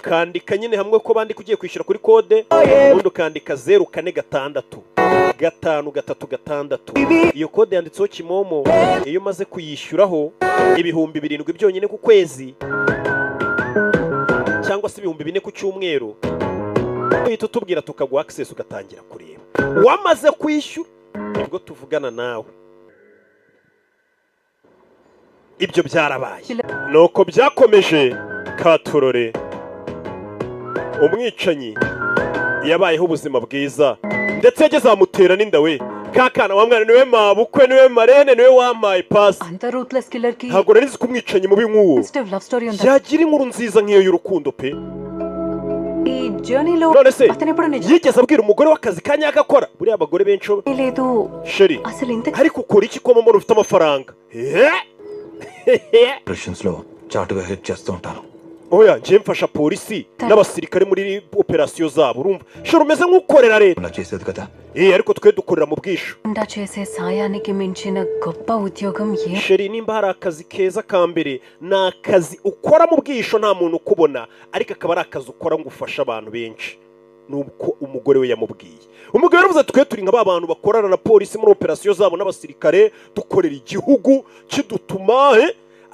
Speaker 1: Kandika nyine hamwe ko bandi kugiye kwishyura kuri kode ubundi ukandika 0456 iyo kode yanditseho Kimomo. Iyo umaze kuyishyuraho ibihumbi 7 byonyine ku kwezi cyangwa se ibihumbi 4 ku cyumweru uhita utubwira tukaguha access ugatangira kureba. Wamaze kwishyura nibwo tuvugana nawe. Ibyo byarabaye nuko byakomeje. Katurore umwicanyi yabayeho ubuzima bwiza ndetse yageze amutera n'inda we. Kakana wa mwana niwe mabukwe niwe marene niwe wampaye pasi. Ntabwo narizi kumwicanyi mubi nk'uwo yagira inkuru nziza nk'iyo y'urukundo pe. None se yigeze abwira umugore w'akazi kanya agakora buriya abagore benshi sheri ariko ukora iki ko mama ufite amafaranga
Speaker 4: చాటుగా హెడ్ చేస్తూ ఉంటాను.
Speaker 1: Oya nje mfasha polisi n'abasirikare muri operasiyo zabo urumva shoro umeze nk'ukorera leta
Speaker 4: నా చేసేది కదా.
Speaker 1: ariko twe dukorera mu bwisho.
Speaker 8: చేసే సాయానికి మించిన గొప్ప ఉద్యోగం
Speaker 1: sheri nimba hari akazi keza ka mbere ni akazi ukora mu bwisho nta muntu ukubona ariko akaba ari akazi ukora ngo ufashe abantu benshi. Nuko umugore we yamubwiye. Umugore yaravuze twe turi nka abantu bakorana na polisi muri operasiyo zabo n'abasirikare dukorera igihugu kidutuma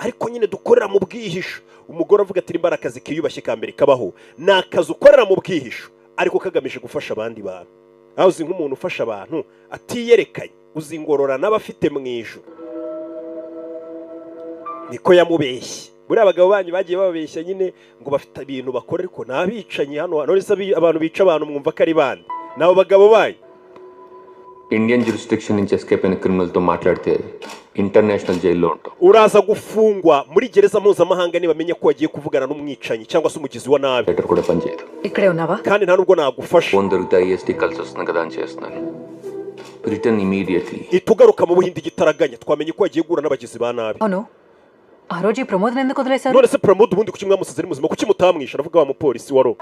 Speaker 1: ariko nyine dukorera mu bwihisho. Umugore avuga ati nimba akazi kiyubashye ka mbere kabaho ni akazi ukorera mu bwihisho ariko kagamije gufasha abandi bantu. Aho uzi nk'umuntu ufasha abantu atiyerekanye uzingorora n'abafite mu ijuru. Niko yamubeshye. Buriya abagabo banyu bagiye babeshya nyine ngo bafite ibintu bakora ariko nabicanyi hano none abantu bica abantu mwumva ko ari bande nabo bagabo banyu.
Speaker 7: Indian jurisdiction నుంచి ఎస్కేప్ అయిన క్రిమినల్తో మాట్లాడితే ఇంటర్నేషనల్ జైల్లో ఉంటాం.
Speaker 1: Uraza gufungwa muri gereza mpuzamahanga nibamenye ko wagiye kuvugana n'umwicanyi cyangwa se umugizi wa nabi.
Speaker 7: Letter కూడా పనిచేయదు.
Speaker 8: ఇక్కడే ఉన్నావా?
Speaker 1: kandi nta nubwo nagufasha.
Speaker 7: Phone దొరికితే ఐఎస్టీ కలిసి వస్తుంది కదా అని చేస్తున్నాను. Return immediately.
Speaker 1: itugaruka mu buhindi gitaraganya twamenye ko wagiye gura n'abagizi ba nabi.
Speaker 8: అవును ఆ రోజు ప్రమోద్ ఎందుకు వదిలేశారు?
Speaker 1: none se Pramod ubundi kuki mwamusize ari muzima kuki mutamwisha aravuga wa mupolisi waro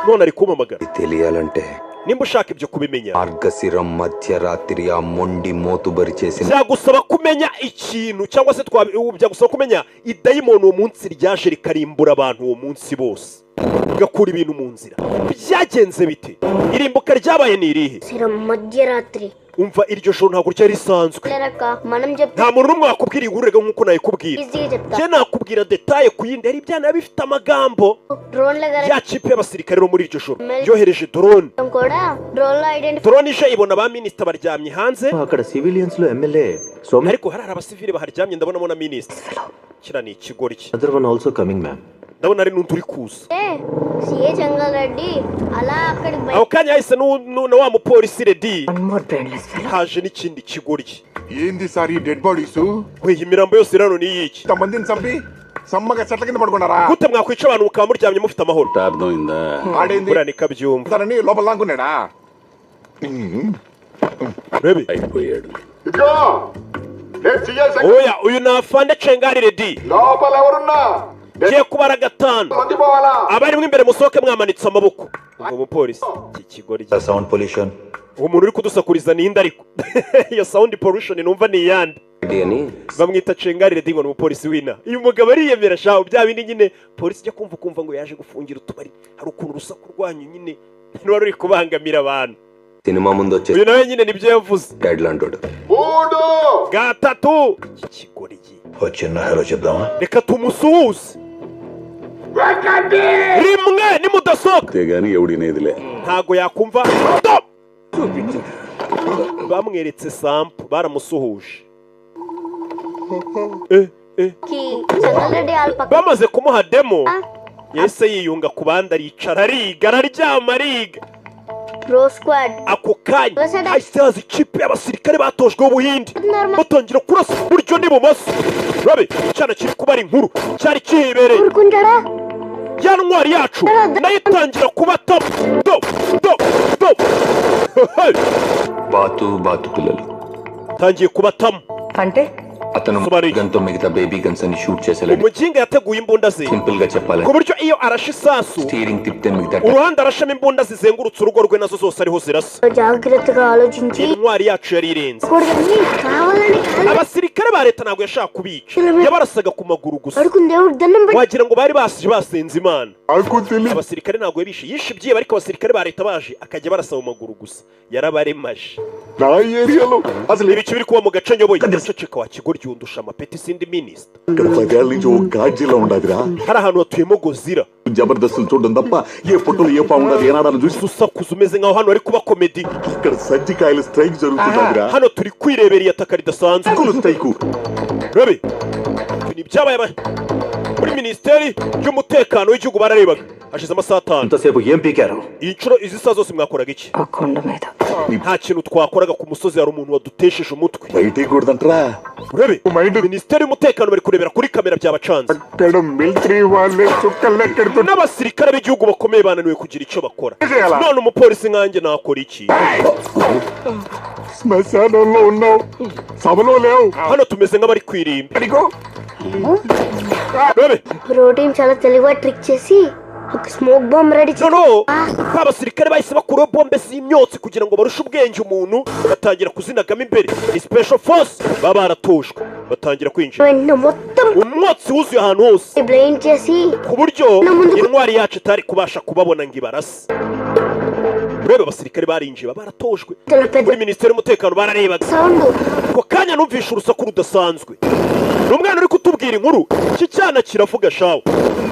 Speaker 1: none ari kumamagara.
Speaker 4: తెలియాలంటే
Speaker 1: nimba ushaka ibyo kubimenya
Speaker 4: Margasiram మధ్యరాత్రి ఆ మొండి మోతుబరి చేసిన
Speaker 1: byagusaba kumenya ikintu cyangwa se byagusaba kumenya idayimoni uwo munsi ryaje rikarimbura abantu uwo munsi bose bigakura ibintu mu nzira byagenze bite irimbuka ryabaye ni irihe
Speaker 2: మధ్యరాత్రి
Speaker 1: umva iryo joro ntabwo ryari risanzwe nta muntu n'umwe wakubwira inkuru rega nk'uko nayikubwira njye nakubwira detaye ku yindi hari ibyana biba bifite amagambo ya kipe y'abasirikare bo muri iryo joro yohereje drone ije ibona ba minisita baryamye hanze
Speaker 6: అక్కడ సివిలియన్స్ లో MLA
Speaker 1: ariko hari abasivile baharyamye ndabonamo na minisita kira ni ikigoryi
Speaker 6: other one also coming ma'am
Speaker 1: ndabona ari n'undi uri kuza
Speaker 2: CA Jangal Reddy అలా అక్కడికి
Speaker 1: aho kanya hahise na wa mupolisi redi
Speaker 5: One more brainless fellow.
Speaker 1: haje n'ikindi kigoryi
Speaker 3: ఏంది సార్ ఈ dead bodies
Speaker 1: we imirambo yose rero ni iyiki
Speaker 3: ఇంతమందిని చంపి సమ్మగా చెట్ల కింద పడుకున్నారా
Speaker 1: gute mwakwica abantu mukaba muryamye mufite amahoro
Speaker 3: అర్థమైందా ఆడేంది
Speaker 1: buriya ni kabyumva
Speaker 3: తనని లోపల లాక్కున్నాడా
Speaker 1: rebe
Speaker 3: అయిపోయాడు ఇదిగో
Speaker 1: oya uyu ni afande cengari redi
Speaker 3: లోపల ఎవరున్నా
Speaker 1: ngiye kubara gatanu
Speaker 3: మంది పోవాలా
Speaker 1: abarimo imbere musohoke mwamanitse amaboko ngo umupolisi iki kigoryi
Speaker 6: sound pollution
Speaker 1: uwo muntu uri kudusakuriza ni inde ariko iyo sound pollution numva ni iyande
Speaker 4: అని
Speaker 1: bamwita cengari redi ngo ni umupolisi w'ina uyu mugabo ariyemera shaho bya bindi nyine polisi ijya kumva ngo yaje gufungira utubari hari ukuntu urusaku rwanyu nyine n'uwari uri kubangamira abantu
Speaker 4: cinema ముందు వచ్చే
Speaker 1: uyu nawe nyine nibyo yavuze
Speaker 4: dad లాంటోడు
Speaker 1: gatatu iki kigoryi
Speaker 6: చిన్న హలో చెప్దామా
Speaker 1: reka tumusuhuze rimwe ni mudasohoka
Speaker 3: గాని ఎవడినేదిలే
Speaker 1: ntago yakumva stop bamweretse sample baramusuhuje
Speaker 2: జంగల్ రెడ్డి వాళ్ళ పక్క
Speaker 1: bamaze kumuha demo yahise yiyunga ku bandi aricara ariga araryama ariga
Speaker 2: pro squad
Speaker 1: ako kanya hahise haza ikipe y'abasirikare batojwe ubuhinde batangira kurasa iburyo n'ibumoso rabe icyana kiri kubara inkuru cyari kihibereye
Speaker 2: ఊరుకుంటాడా
Speaker 1: ya ntwari yacu nayo itangira kuba top top top top
Speaker 7: బాతు పిల్లలు
Speaker 1: tangiye kubatamo
Speaker 5: అంటే
Speaker 7: అతను గన్తో మిగతా baby guns అని షూట్ చేసేలాడు
Speaker 1: umuginga yateguye imbunda ze
Speaker 7: simple గా చెప్పాలి
Speaker 1: ku buryo iyo arashe isasu
Speaker 7: steering తిప్పితే మిగతా
Speaker 1: uruhande arashamo imbunda zizengurutse urugo rwe nazo zose ariho zirasa
Speaker 2: జాగ్రత్తగా ఆలోచించి
Speaker 1: intwari yacu yari irenze
Speaker 2: కూడదని కావాలని
Speaker 1: abasirikare ba leta ntabwo yashaka kubica yabarasaga ku maguru gusa
Speaker 2: అడుకుని దేవుడు దండం పెట్టి
Speaker 1: wagira ngo bari basije basenze imana
Speaker 3: నాకు తెలియదు
Speaker 1: abasirikare ntabwo yishe ibyiba ariko abasirikare ba leta baje akajya barasa mu maguru gusa yarabaremaje
Speaker 3: నా ఏరియాలో అసలు
Speaker 1: ibiki biri kuba mu gace nyoboye ceceka wa kigoryi undusha amapeti sindi minisita
Speaker 3: ఇక్కడ 10 ఏళ్ళ నుంచి ఓ గాడ్జిలా ఉండదురా
Speaker 1: hari ahantu hatuyemo gozira
Speaker 3: జబర్దస్తులు చూడడం తప్ప ఏ ఫోటోలు ఏ పావుండదు ఏనాడాలు చూసి
Speaker 1: usakuza umeze nkaho hano hari kuba komedi
Speaker 3: ఇక్కడ సజ్జికాయలు స్ట్రైక్ జరుగుతుందిరా
Speaker 1: hano turi kwirebera iyataka ridasanzwe
Speaker 3: school strike
Speaker 1: rabe ni byabaye muri minisiteri y'umutekano w'igihugu bararebaga hashize amasaha 5
Speaker 6: ఇంతసేపు ఏం పీకారు
Speaker 1: iyi nshuro izi saa zose mwakoraga iki
Speaker 5: ఆ కొండ మీద
Speaker 1: nta kintu twakoraga ku musozi hari umuntu wadutesheje umutwe
Speaker 3: బయటికి కూడదంటరా
Speaker 1: urabe minisiteri y'umutekano bari kurebera kuri kamera byabacanze
Speaker 3: అక్కడ మిలిటరీ వాళ్ళే చుక్కలు ఎక్కడుతున్నా
Speaker 1: n'abasirikare b'igihugu bakomeye bananiwe kugira icyo bakora none umupolisi nkanjye nakora iki
Speaker 3: శ్మశానంలో ఉన్నావు సభలో లేవు
Speaker 1: hano tumeze nk'abari kwirimba
Speaker 3: అడిగో
Speaker 1: urabe
Speaker 2: ప్రోటీన్ చాలా తెలివిగా ట్రిక్ చేసి ఒక smoke bomb ready
Speaker 1: noneho ba basirikare bahise bakuraho bombe z'imyotsi kugira ngo barushe ubwenge umuntu batangira kuzinagamo imbere ni special force baba baratojwe batangira kwinjira
Speaker 2: వెంటనే మొత్తం
Speaker 1: umwotsi wuzuye ahantu hose
Speaker 2: blind చేసి
Speaker 1: ku buryo intwari yacu itari kubasha kubabona ngo ibarase urebe abasirikare barinjiye baba baratojwe
Speaker 2: చాలా పెద్ద
Speaker 1: muri minisiteri y'umutekano bararebaga
Speaker 2: sound
Speaker 1: ako kanya numvishe urusaku rudasanzwe ni umwana uri kutubwira inkuru iki cyana kiravuga shawe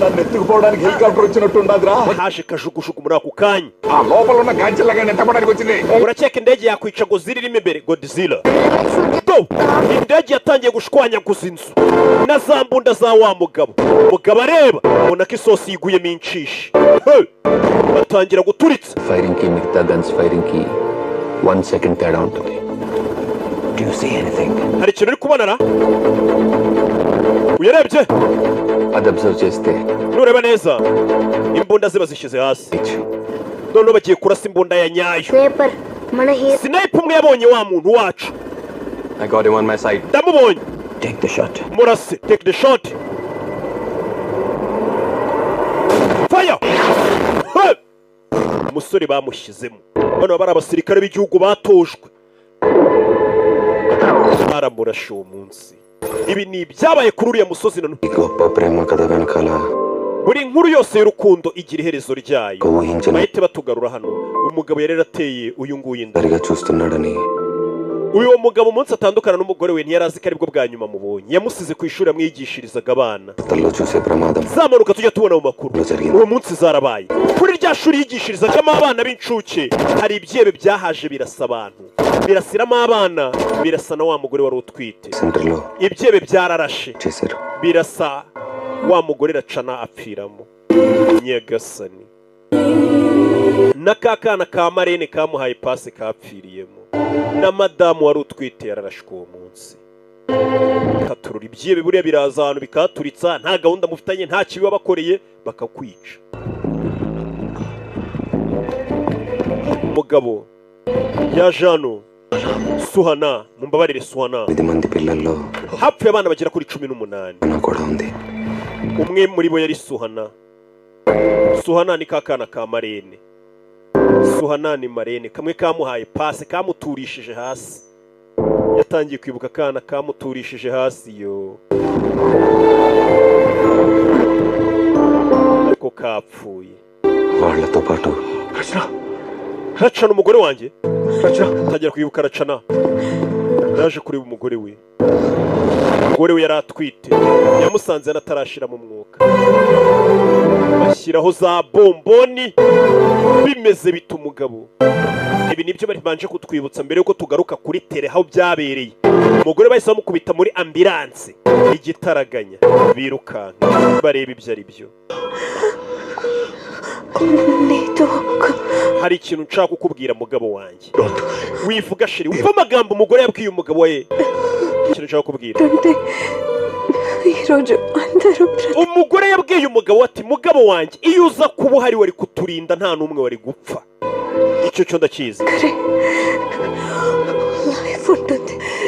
Speaker 3: నన్ను ఎత్తుకుపోవడానికి హెలికాప్టర్ వచ్చినట్టు ఉండదురా
Speaker 1: haje kajugujugu muri ako kanya
Speaker 3: ఆ లోపల ఉన్న గాంచెల్లాగా నెట్టబడానికి వచ్చింది
Speaker 1: urakeka indege yakwica ngo ziri irimo imbere godzilla do indege yatangiye gushwanyaguza inzu na za mbunda za wa mugabo areba ubona ko isosi yiguyemo inshishi batangira guturitsa
Speaker 7: firing కి మిగతా guns firing కి 1 సెకండ్ తేడా ఉంటుంది
Speaker 4: Do you see anything?
Speaker 1: hari ikintu uri kubonara uyarebye
Speaker 7: అది అబ్జర్వ్ చేస్తే
Speaker 1: nureba neza imbunda ziba zishyize hasi noneho bagiye kurasa imbunda ya nyayo
Speaker 2: స్నేపర్ మన hero
Speaker 1: snipe umwe yabonye wa muntu wacu
Speaker 7: I got him on my side.
Speaker 1: ndamubonye
Speaker 4: Take the shot.
Speaker 1: murase take the shot fire umusore bamushyizemo bano bari abasirikare b'igihugu batojwe baramurashe uwo munsi. Ibi ni ibyabaye kuri uriya musozi none. Buri nkuru yose y'urukundo igira iherezo ryayo. Bahite batugarura hano. Umugabo yari yarateye uyu nguyu inda. Uyu mugabo umunsi atandukana n'umugore we ntiyari azi ko aribwo bwa nyuma mubonye. Yamusize ku ishuri amwigishirizaga abana. Zamanuka tujya tubona mu makuru. Uwo munsi zarabaye. Kuri rya shuri yigishirizagamo abana b'incuke hari ibyebe byahaje birasa abantu. Birasiramo abana, birasa na wa mugore wari utwite. Ibyebe byararashe. Birasa wa mugore racana apfiramo. Nyagasani. Nakakana ka Marene kamuhaye pasi kapfiriyemo. Na madamu wari utwite yararashwe uwo munsi. Katurura ibyebe buriya biraza ahantu bikaturitsa, nta gahunda mufitanye, nta kibi wabakoreye bakakwica. Mugabo ya Jano Suhana, mumbabarire Suhana, hapfuye abana bagera kuri 18. Umwe muri bo yari Suhana. Suhana ni kakana ka Marene. Suhana ni Marene, kamwe kamuhaye pasi kamuturishije hasi. Yatangiye kwibuka kana kamuturishije hasi yo. Ako kapfuye. Racana umugore wanjye. Atangira kwibuka Racana. Yaje kureba umugore we. Umugore we yari atwite. Yamusanze anatarashira mu mwuka. Bashyiraho za bomboni bimeze bita umugabo. Ibi nibyo bari banje kutwibutsa mbere yuko tugaruka kuri tele aho byabereye. Umugore bahise bamukubita muri ambulance igitaraganya birukanka bareba ibyo ari byo. Hari ikintu nshaka kukubwira mugabo wanjye. Wivuga shiri, wumva amagambo umugore yabwiye umugabo we. Ikintu nshaka kukubwira. Umugore yabwiye umugabo ati mugabo wanjye iyo uza kuba uhari wari kuturinda nta n'umwe wari gupfa. Icyo cyo ndakizi.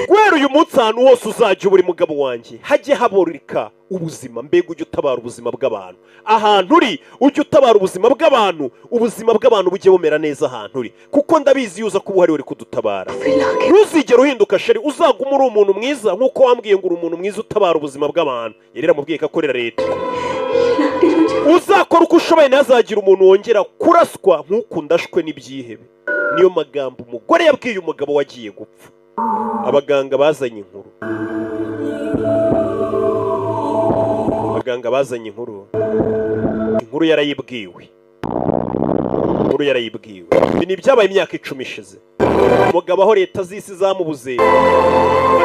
Speaker 1: Guhera uyu munsi ahantu hose uzajya buri mugabo wanjye hajye haboreka ubuzima, mbega ujye utabara ubuzima bw'abantu. Ahantu uri ujye utabara ubuzima bw'abantu, ubuzima bw'abantu bujye bumera neza ahantu uri, kuko ndabizi yuza kuba uhari wari kudutabara. Ntuzigere uhinduka sheri, uzaguma uri umuntu mwiza nk'uko wambwiye ngo uri umuntu mwiza utabara ubuzima bw'abantu. Yari yaramubwiye ko akorera leta. Uzakora uko ushoboye ntazagira umuntu wongera kuraswa nk'uko ndashwe n'ibyihebe. Niyo magambo umugore yabwiye umugabo wagiye gupfa. Abaganga bazanye inkuru. Abaganga bazanye inkuru. Inkuru yarayibwiwe. Inkuru yarayibwiwe. Ibi ni byabaye imyaka 10 ishize. Umugabo aho leta z'isi zamubuze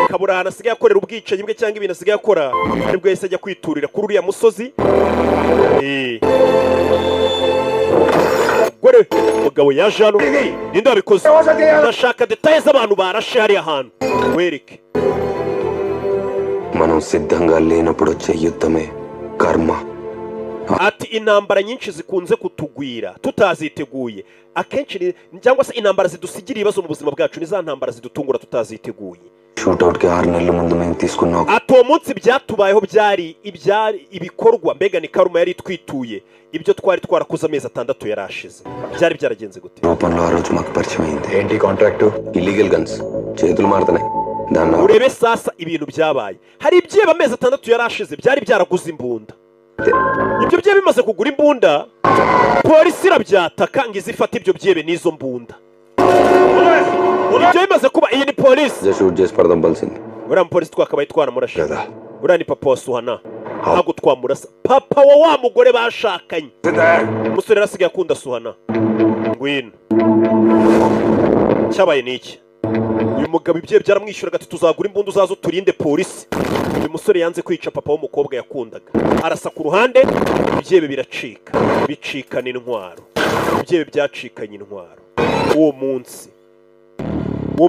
Speaker 1: akabura ahantu asigaye akorera ubwicanyi bwe cyangwa ibintu asigaye akora, aribwo yahise ajya kwiturira kuri uriya musozi. Gore umugabo yaje hano ninde wabikoze? Ndashaka details z'abantu barashe hari ahantu wereke.
Speaker 4: Manu siddhanga lenappudu వచ్చే యుద్ధమే కర్మ.
Speaker 1: Ati intambara nyinshi zikunze kutugwira tutaziteguye. Akenshi cyangwa se intambara zidusigira ibibazo mu buzima bwacu ni za ntambara zidutungura tutaziteguye.
Speaker 4: Shootout ke 6 నెలల ముందు మేము తీసుకున్నాం.
Speaker 1: Ati uwo munsi byatubayeho byari ibikorwa, mbega ni karuma yari twituye. Ibyo twari twarakoze amezi 6 yarashize. Byari byaragenze gute?
Speaker 4: రూపంలో ఆ రోజు మాకు పరిచయం అయింది. ఏంటి కాంట్రాక్ట్? ఇల్లీగల్ గన్స్ చేతులు మారుతున్నాయి.
Speaker 1: Urebe sasa ibintu byabaye. Hari ibyeba amezi 6 yarashize byari byaraguze imbunda. Ibyo byebe bimaze kugura imbunda, polisi irabyataka ngo izifata ibyo byebe n'izo mbunda. Ibyo bimaze kuba iyi ni polisi.
Speaker 4: Shoot just pardambalsinది.
Speaker 1: Uriya polisi twakabaye twaramurashe. Uriya ni papa wa Suhana. Ntabwo twamurasa. Papa wa mugore bashakanye. Umusore arasigaye akunda Suhana. Ngwino. Cyabaye niki? Uyu mugabo ibye byaramwishyura ati tuzagura imbunda uzazo turinde polisi. Uyu musore yanze kwica papa w'umukobwa yakundaga. Arasa ku ruhande, ibyebe biracika. Bicikana intwaro. Ibyebe byacikanye intwaro. Uwo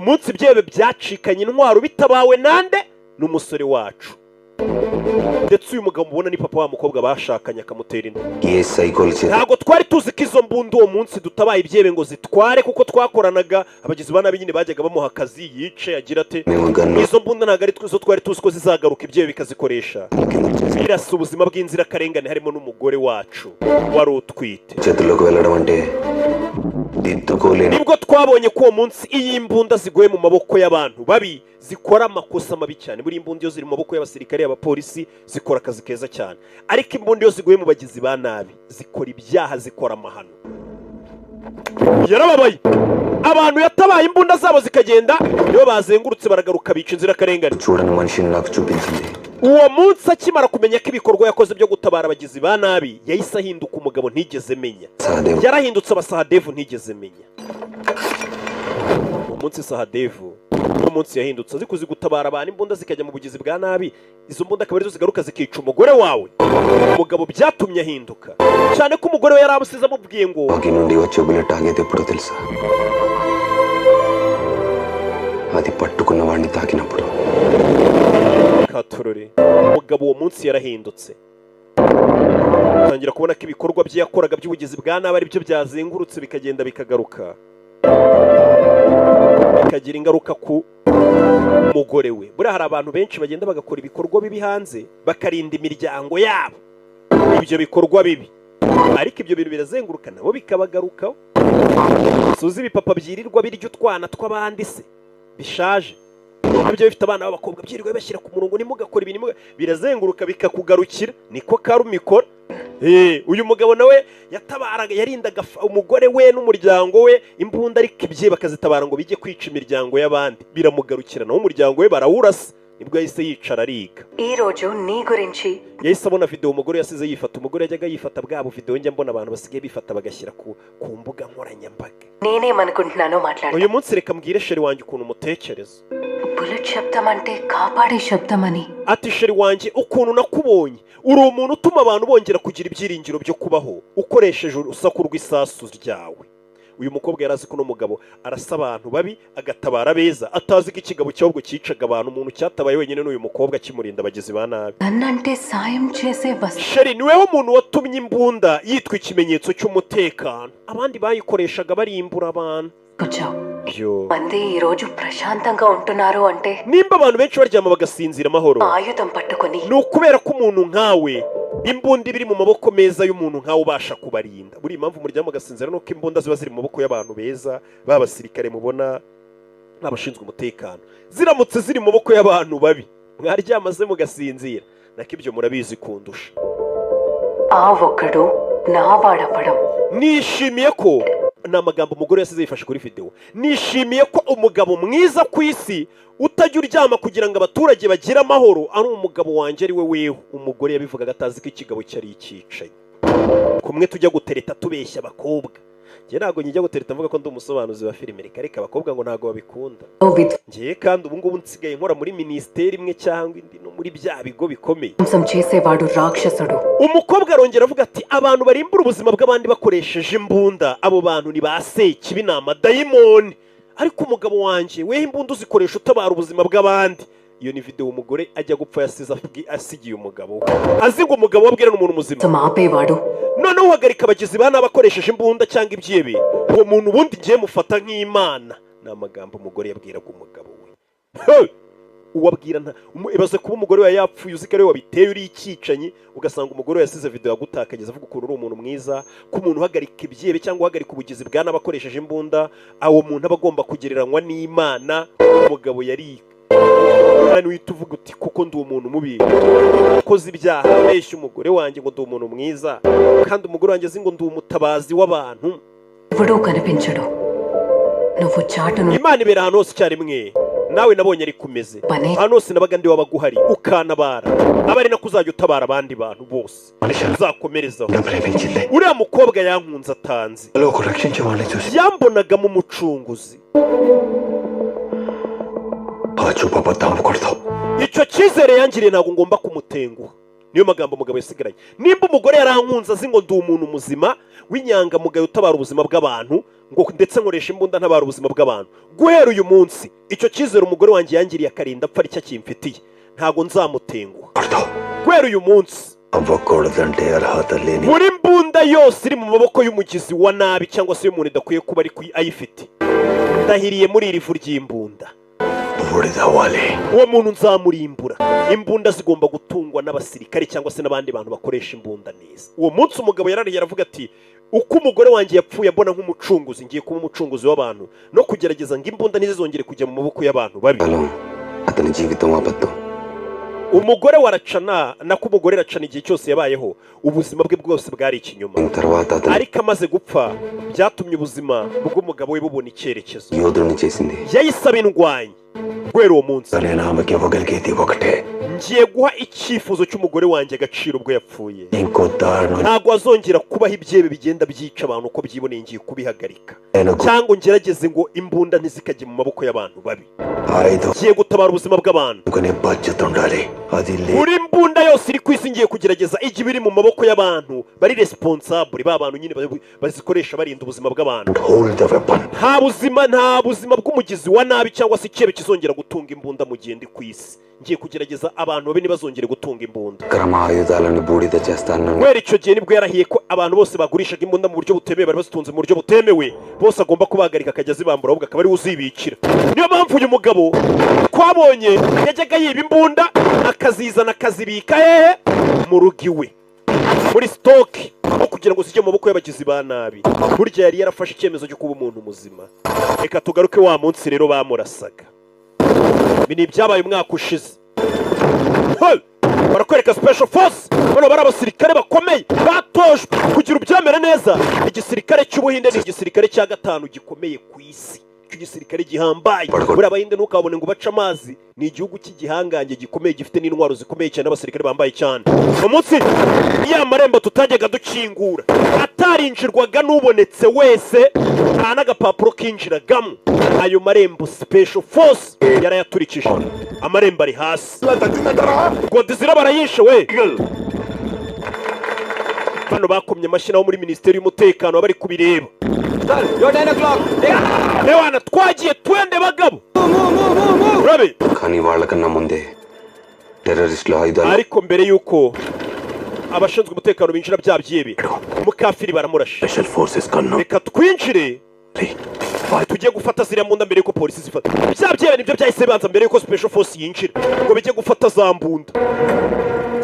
Speaker 1: munsi ibyebe byacikanye intwaro bitabawe nande n'umusore wacu. Ndetse uyu mugabo mubona ni papa wa mukobwa bashakanye akamutera inda. Ntabwo twari tuzi ko izo mbunda uwo munsi dutabaye ibyebe ngo zitware, kuko twakoranaga abagizi ba nabi nyine bajyaga bamuha akazi yice agira ate. Izo mbunda ntabwo ari zo twari tuzi ko zizagaruka ibyebe bikazikoresha. Birasa ubuzima bw'inzirakarengane harimo n'umugore wacu wari utwite. nibwo twabonye ko uwo munsi iyo imbunda zigoye mu maboko y'abantu babi zikora amakosa mabi cyane. Buri imbunda iyo ziri mu maboko y'abasirikare y'abapolisi zikora akazi keza cyane, ariko imbunda iyo zigoye mu bagizi ba nabi zikora ibyaha, zikora amahano. Yarababaye abantu yatabaye imbunda zabo zikagenda, nibo bazengurutse baragaruka bica inzirakarengane. Uwo munsi akimara kumenya ko ibikorwa yakoze byo gutabara abagizi ba nabi yahise ahinduka umugabo ntigeze menya. Yarahindutse abasahadevu ntigeze menya. Uwo munsi Sahadevu uwo munsi yahindutse azi kuzi gutabara abantu imbunda zikajya mu bugizi bwa nabi. Izo mbunda akaba arizo zigaruka zikica umugore wawe. Umugabo byatumye ahinduka cyane ko umugore we yaramusize amubwiye ngo
Speaker 4: అది పట్టుకున్న వాడిని తాకినప్పుడు
Speaker 1: katurore. Umugabo uwo munsi yarahindutse, tangira kubona ko ibikorwa bye yakoraga by'ubugizi bwa nabi ari byo byazengurutse bikagenda bikagaruka, bikagira ingaruka ku mugore we. Buriya hari abantu benshi bagenda bagakora ibikorwa bibi hanze bakarinda imiryango yabo ibyo bikorwa bibi, ariko ibyo bintu birazenguruka nabo bikabagarukaho. Suzi ibipapa byirirwa birya utwana tw'abandi se bishaje, ibyo bifite abana b'abakobwa byirirwa bashyira ku murongo, nimugakora ibintu birazenguruka bikakugarukira. Niko karumikora. Uyu mugabo nawe yatabaraga, yarindaga umugore we n'umuryango we imbunda, ariko ibye bakazitabara ngo bijye kwica imiryango y'abandi, biramugarukira nawe umuryango we barawurasa. Nibwo yahise yicara ariga. Yahise abona video umugore yasize yifata. Umugore yajyaga yifata bwabo video njya mbona abantu basigaye bifata bagashyira ku mbuga nkoranyambaga. Uyu munsi reka mbwire sheri wanjye ukuntu umutekereza. Ati sheri wanjye ukuntu nakubonye uri umuntu utuma abantu bongera kugira ibyiringiro byo kubaho ukoresheje urusaku rw'isasu ryawe. Uyu mukobwa yarazi ko n'umugabo arasa abantu babi agatabara beza, atazi ko ikigabo cy'ahubwo cyicaga abantu. Umuntu cyatabaye wenyine n'uyu mukobwa kimurinda abagizi ba nabi. Sheri ni wewe umuntu watumye imbunda yitwa ikimenyetso cy'umutekano, abandi bayikoreshaga barimbura abantu. Nimba abantu benshi baryama bagasinzira amahoro, ni ukubera ko umuntu nkawe imbunda ibiri mu maboko meza y'umuntu nkawe ubasha kubarinda. Buri impamvu muryama gasinzira nuko imbunda ziba ziri mu maboko y'abantu beza, b'abasirikare mubona n'abashinzwe umutekano. Ziramutse ziri mu maboko y'abantu babi mwaryama ze mugasinzira, nako ibyo murabizi kundusha. Nishimiye ko ni amagambo umugore yasize yifashe kuri video. Nishimiye ko umugabo mwiza ku isi utajya uryama kugira ngo abaturage bagire amahoro ari umugabo wanjye ari we wewe. Umugore yabivugaga atazi ko ikigabo cyari icyicaye. Kumwe tujya gutereta tubeshya abakobwa. Njye ntabwo njya gutereta mvuga ko ndi umusobanuzi wa filime, reka abakobwa ngo ntabwo babikunda. Njye kandi ubu ngubu nsigaye nkora muri ministeri imwe cyangwa indi no muri bya bigo bikomeye. Umukobwa arongera avuga ati abantu barimbura ubuzima bw'abandi bakoresheje imbunda, abo bantu ni ba sekibi, ni amadayimoni. Ariko umugabo wanjye wehe imbunda uzikoresha utabara ubuzima bw'abandi. Iyo ni video umugore ajya gupfa yasize asigiye umugabo, azi ngo umugabo wabwira n'umuntu muzima. None uhagarika abagizi bana bakoresheje imbunda cyangwa ibyebe, uwo muntu ubundi ngiye mufata nk'Imana. Ni amagambo umugore yabwiraga umugabo we. Uwabwira nta ibaze kuba umugore we yapfuye uzi ko ari we wabiteye uri icyicanyi, ugasanga umugore yasize video yagutakageza avuga ukuntu uri umuntu mwiza, ko umuntu uhagarika ibyebe cyangwa uhagarika ubugizi bwa n'abakoresheje imbunda, awo muntu aba agomba kugereranywa n'Imana. Umugabo yari kandi uhita uvuga uti kuko ndi umuntu mubi, akoze ibyaha, abeshya umugore wanjye ngo ndi umuntu mwiza, kandi umugore wanjye azi ngo ndi umutabazi w'abantu. Imana ibera ahantu hose icyarimwe. Nawe nabonye ari kumeze ahantu hose nabaga ndi wabaguhari ukanabara, aba ari nako uzajya utabara abandi bantu bose uzakomerezaho. Uriya mukobwa yankunze atanzi, yambonagamo umucunguzi. Icyo cyizere yangiriye ntabwo ngomba kumutenguha. Niyo magambo umugabo yasigaranye. Nimba umugore yarankunze azi ngo ndi umuntu muzima w'inyangamugayo utabara ubuzima bw'abantu, ngo ndetse nkoresha imbunda ntabara ubuzima bw'abantu, guhera uyu munsi icyo cyizere umugore wanjye yangiriye akarinda apfa ari cyo kimfitiye, ntabwo nzamutenguha. Guhera uyu munsi buri mbunda yose iri mu maboko y'umugizi wa nabi cyangwa se y'umuntu idakwiye kuba ari ayifite, ndahiriye muri iri vu ry'imbunda. Uwo muntu nzamurimbura. Imbunda zigomba gutungwa n'abasirikare cyangwa se n'abandi bantu bakoresha imbunda neza. Uwo munsi umugabo yarariye aravuga ati uko umugore wanjye yapfuye mbona nk'umucunguzi ngiye kuba umucunguzi w'abantu no kugerageza ngo imbunda ntizizongere kujya mu maboko y'abantu babi
Speaker 4: అతని జీవితం అబద్ధం
Speaker 1: umugore waracana nako umugore aracana igihe cyose yabayeho ubuzima bwe bwose bwari ikinyoma ariko amaze gupfa byatumye ubuzima bw'umugabo we bubona icyerekezo
Speaker 4: యోధుడిని చేసింది
Speaker 1: yayisaba indwanyi guhera uwo munsi
Speaker 6: నేను ఆమెకి ఇవ్వగలిగేది ఒకటే
Speaker 1: ngiye guha icyifuzo cy'umugore wanjye agaciro ubwo yapfuye
Speaker 6: ఇంకో దారుణం
Speaker 1: ntabwo azongera kubaho ibyebe bigenda byica abantu uko byiboneye ngiye kubihagarika cyangwa ngerageze ngo imbunda ntizikajye mu maboko y'abantu babi ngiye gutabara ubuzima bw'abantu
Speaker 6: కొనే బాధ్యత ఉండాలి అది
Speaker 1: buri mbunda yose iri ku isi ngiye kugerageza ijya ibiri mu maboko y'abantu bari responsable ba bantu nyine bazikoresha barinda ubuzima bw'abantu nta buzima bw'umugizi wa nabi cyangwa se icyebe kizongera gutunga imbunda mu gihe ndi ku isi ngiye kugerageza abantu babe ntibazongere gutunga imbunda
Speaker 4: ఆయుధాలను బూడిద చేస్తాను
Speaker 1: kubera icyo gihe nibwo yarahiye ko abantu bose bagurishaga imbunda mu buryo butemewe bari bazitunze mu buryo butemewe bose agomba kubahagarika akajya azibambura ahubwo akaba ari we uzibikira niyo mpamvu uyu mugabo twabonye yajyaga yiba imbunda akazizana akazibika hehe mu rugo iwe muri sitoke aho kugira ngo zijye mu maboko y'abagizi ba nabi burya yari yarafashe icyemezo cyo kuba umuntu muzima reka tugaruke wa munsi rero bamurasaga ibi ni ibyabaye umwaka ushize barakwereka special force bano bari abasirikare bakomeye batojwe kugira ubyemere neza igisirikare cy'ubuhinde ni igisirikare cya gatanu gikomeye ku isi icyo gisirikare gihambaye buriya abahinde ntukabone ngo bace amazi ni igihugu cy'igihangange gikomeye gifite n'intwaro zikomeye cyane n'abasirikare bambaye cyane umunsi ya marembo tutajyaga dukingura atarinjirwaga n'ubonetse wese nta n'agapapuro kinjiragamo ayo marembo special force yarayaturikije amarembo ari hasi godizira barayishe we bano bakomye amashyi naho muri minisiteri y'umutekano bari kubireba lewana twagiye twende bagabo urabe
Speaker 4: కానీ వాళ్ళకన్నా ముందే టెర్రరిస్టులు ఆయుధాలు
Speaker 1: ariko mbere yuko abashinzwe umutekano binjira bya byebe umukafiri baramurashe reka twinjire tujye gufata ziriya mbunda mbere yuko polisi zifata bya byebe nibyo byahise banza mbere yuko special force yinjira ngo bijye gufata za mbunda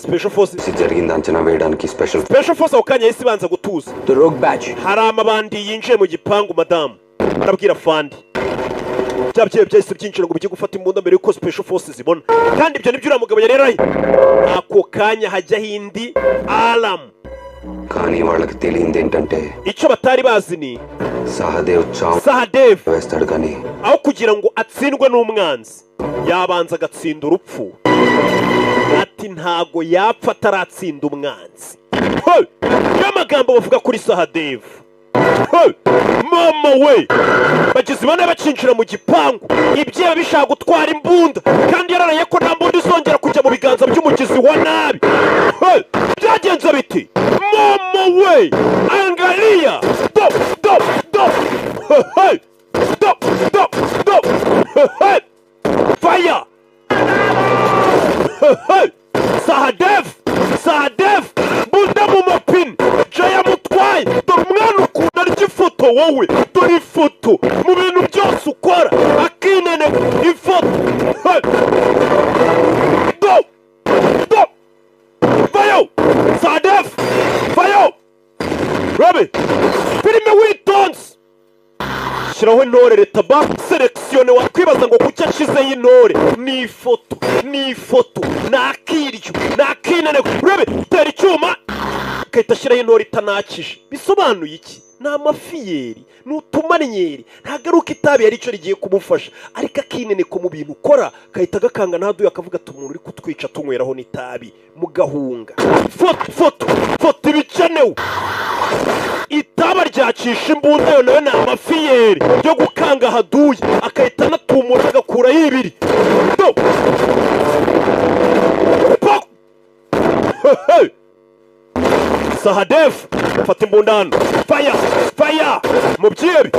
Speaker 1: special force
Speaker 4: జరిగింది అంచనా వేయడానికి
Speaker 1: special force ako kanya yahise banza gutuza
Speaker 10: The rogue badge.
Speaker 1: hari amabandi yinjiye mu gipangu madamu arabwira fandi bya byebe byahise byinjira ngo bijye gufata imbunda mbere yuko special force zibona kandi ibyo nibyo uriya mugabo yari yaraye ako kanya hajyaho indi alamu
Speaker 4: కానీ వాళ్ళకి తెలియంది ఏంటంటే
Speaker 1: icyo batari bazi ni
Speaker 4: Sahadev
Speaker 1: Sahadev
Speaker 4: వేస్తాడు కానీ
Speaker 1: aho kugira ngo atsindwe n'umwanzi yabanza agatsinda urupfu ati ntago yapfa ataratsinda umwanzi niyo magambo bavuga kuri Sahadev mama we bagize bane bacinjira mu gipangu ibyeba bishaka gutwara imbunda kandi yararaye ko nta mbunda izongera kujya mu biganza by'umugizi wa nabi byagenze biti mama we angalia stop stop stop stop stop stop fire Sahadev bunda mu mapine jaya mutwaye dore umwana ukunda ry'ifoto wowe dore ifoto mu bintu byose ukora akinene ifoto do do vayo Sahadev vayo rabe filime witonze shyiraho intore leta ba selekisiyone wakwibaza ngo kuki ashizeho intore ni ifoto nakiryo nakinene urabe tera icyuma agahita ashyiraho intore itanakije bisobanuye iki ni amafiyeri ni utumannyeri ntabwo ari uko itabi yari icyo rigiye kumufasha ariko akinene ko mu bintu ukora gahita gakanga ntaduye akavuga ati umuntu uri kutwica tunyweraho n'itabi mugahunga foto ibikenewe itaba ryacisha imbunda yo nayo ni amafiyeri yo gukanga haduye akahita anatumura agakuraho ibiri Sahadev fata imbunda hano fire mu byebe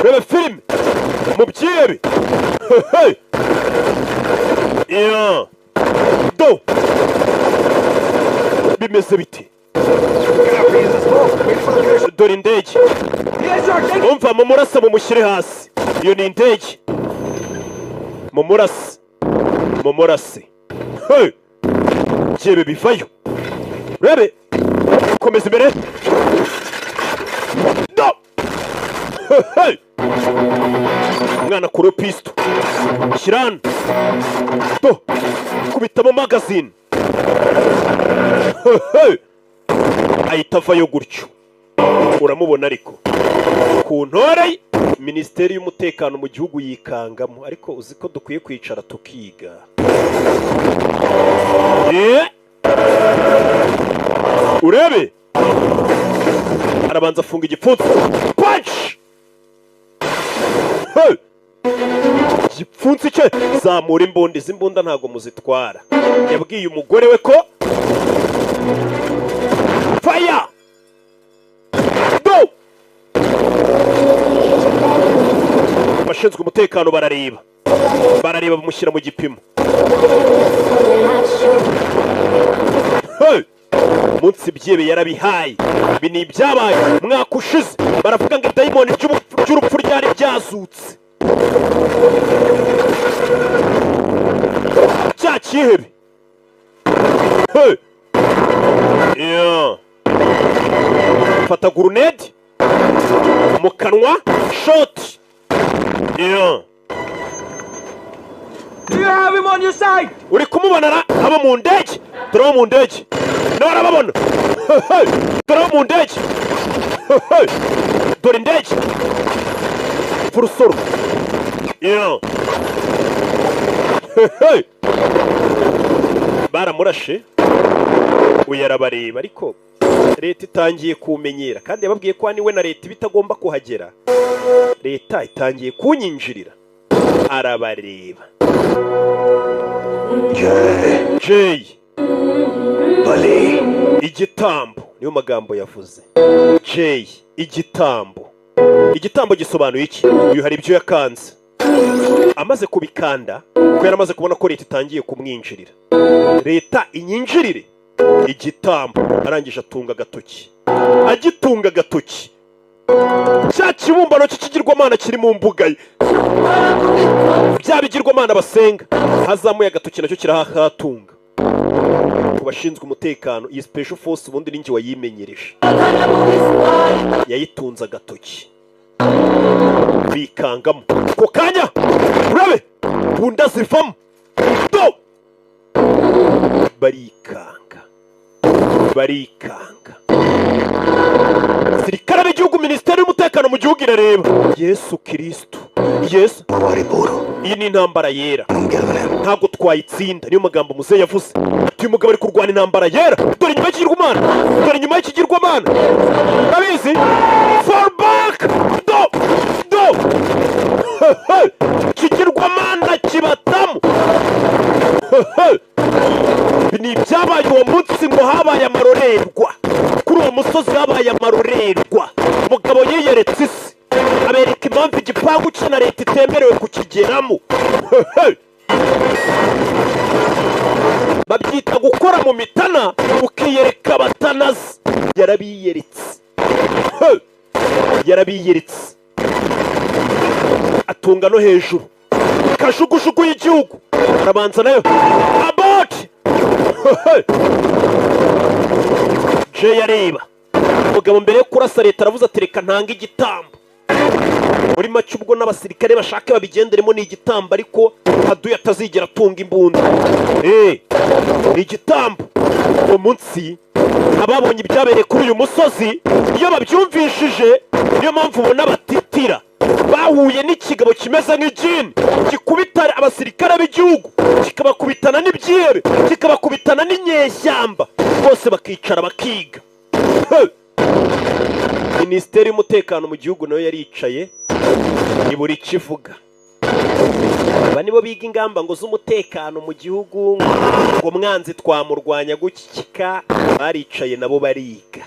Speaker 1: rebe filime mu byebe do bimeze biti dore indege umva mumurasa mumushyire hasi iyo ni indege mumurase byebe bivayo rebe komeza imbere umwana kuri pisto shyirana do kubitamo magazine ahita avayo gutyo uramubona ariko ku ntore minisiteri y'umutekano mu gihugu yikangamo ariko uzi ko dukwiye kwicara tukiga urebe arabanza afunga igipfunsi punch igipfunsi cye zamura imbunda izi mbunda ntabwo muzitwara yabwiye umugore we ko fire do abashinzwe umutekano barareba bamushyira mu gipimo umunsi byebe yarabihaye ibi ni ibyabaye umwaka ushize baravuga ngo idayimoni ry'urupfu ryari ryazutse cya kihebe fata guruneti mu kanwa shoti uri kumubonera abo mu ndege turabo mu ndege nawe arababona turabo mu ndege dore indege furusoro baramurashe uyu arabareba ariko leta itangiye kumenyera kandi yababwiye ko niwe na leta bitagomba kuhagera leta itangiye kunyinjirira arabareba Jay
Speaker 6: Bali
Speaker 1: igitambo niyo magambo yavuze Jay igitambo gisobanuye iki uyu hari ibyo yakanze amaze kubikanda ko yaramaze kubona ko leta itangiye kumwinjirira leta inyinjirire igitambo arangije atunga agatoki agitunga agatoki cya kibumbano cy'ikigirwamana kiri mu mbuga ye bya bigirwamana basenga hazamuye agatoki nacyo kirahatunga ku bashinzwe umutekano iyi special force ubundi ninjye wayimenyereje yayitunze agatoki bikangamo ko kanya urabe bunda zivamo do barikanga sirikare b'igihugu minisiteri y'umutekano mu gihugu irareba Yesu Kristo Yesu iyi ni intambara yera ntabwo twayitsinda niyo magambo muzehe yavuze uyu mugabo ari kurwana intambara yera dore inyuma y'ikigirwamana urabizi fall back do ikigirwamana kibatamo ni ibyabaye uwo munsi ngo habaye amarorerwa kuri uwo musozi habaye amarorerwa umugabo yiyeretse isi abereka impamvu igipangu cye na leta itemerewe kukigeramo babyita gukora mu mitana ukiyereka abatanazi yarabiyeretse atunga no hejuru kajugujugu y'igihugu arabanza nayo aboti Jay areba umugabo mbere yo kurasa leta aravuze ati reka ntanga igitambo muri make ubwo n'abasirikare bashaka babigenderemo ni igitambo ariko haduye atazigera atunga imbunda ni igitambo uwo munsi ababonye ibyabereye kuri uyu musozi iyo babyumvishije niyo mpamvu ubona batitira bahuye n'ikigabo kimeze nk'ijini gikubita abasirikare b'igihugu kikabakubitana n'ibyihebe kikabakubitana n'inyeshyamba bose bakicara bakiga minisiteri y'umutekano mu gihugu nayo yaricaye ibura icyo ivuga aba nibo biga ingamba ngo z'umutekano mu gihugu ngo mwanzi twamurwanya gukika baricaye nabo bariga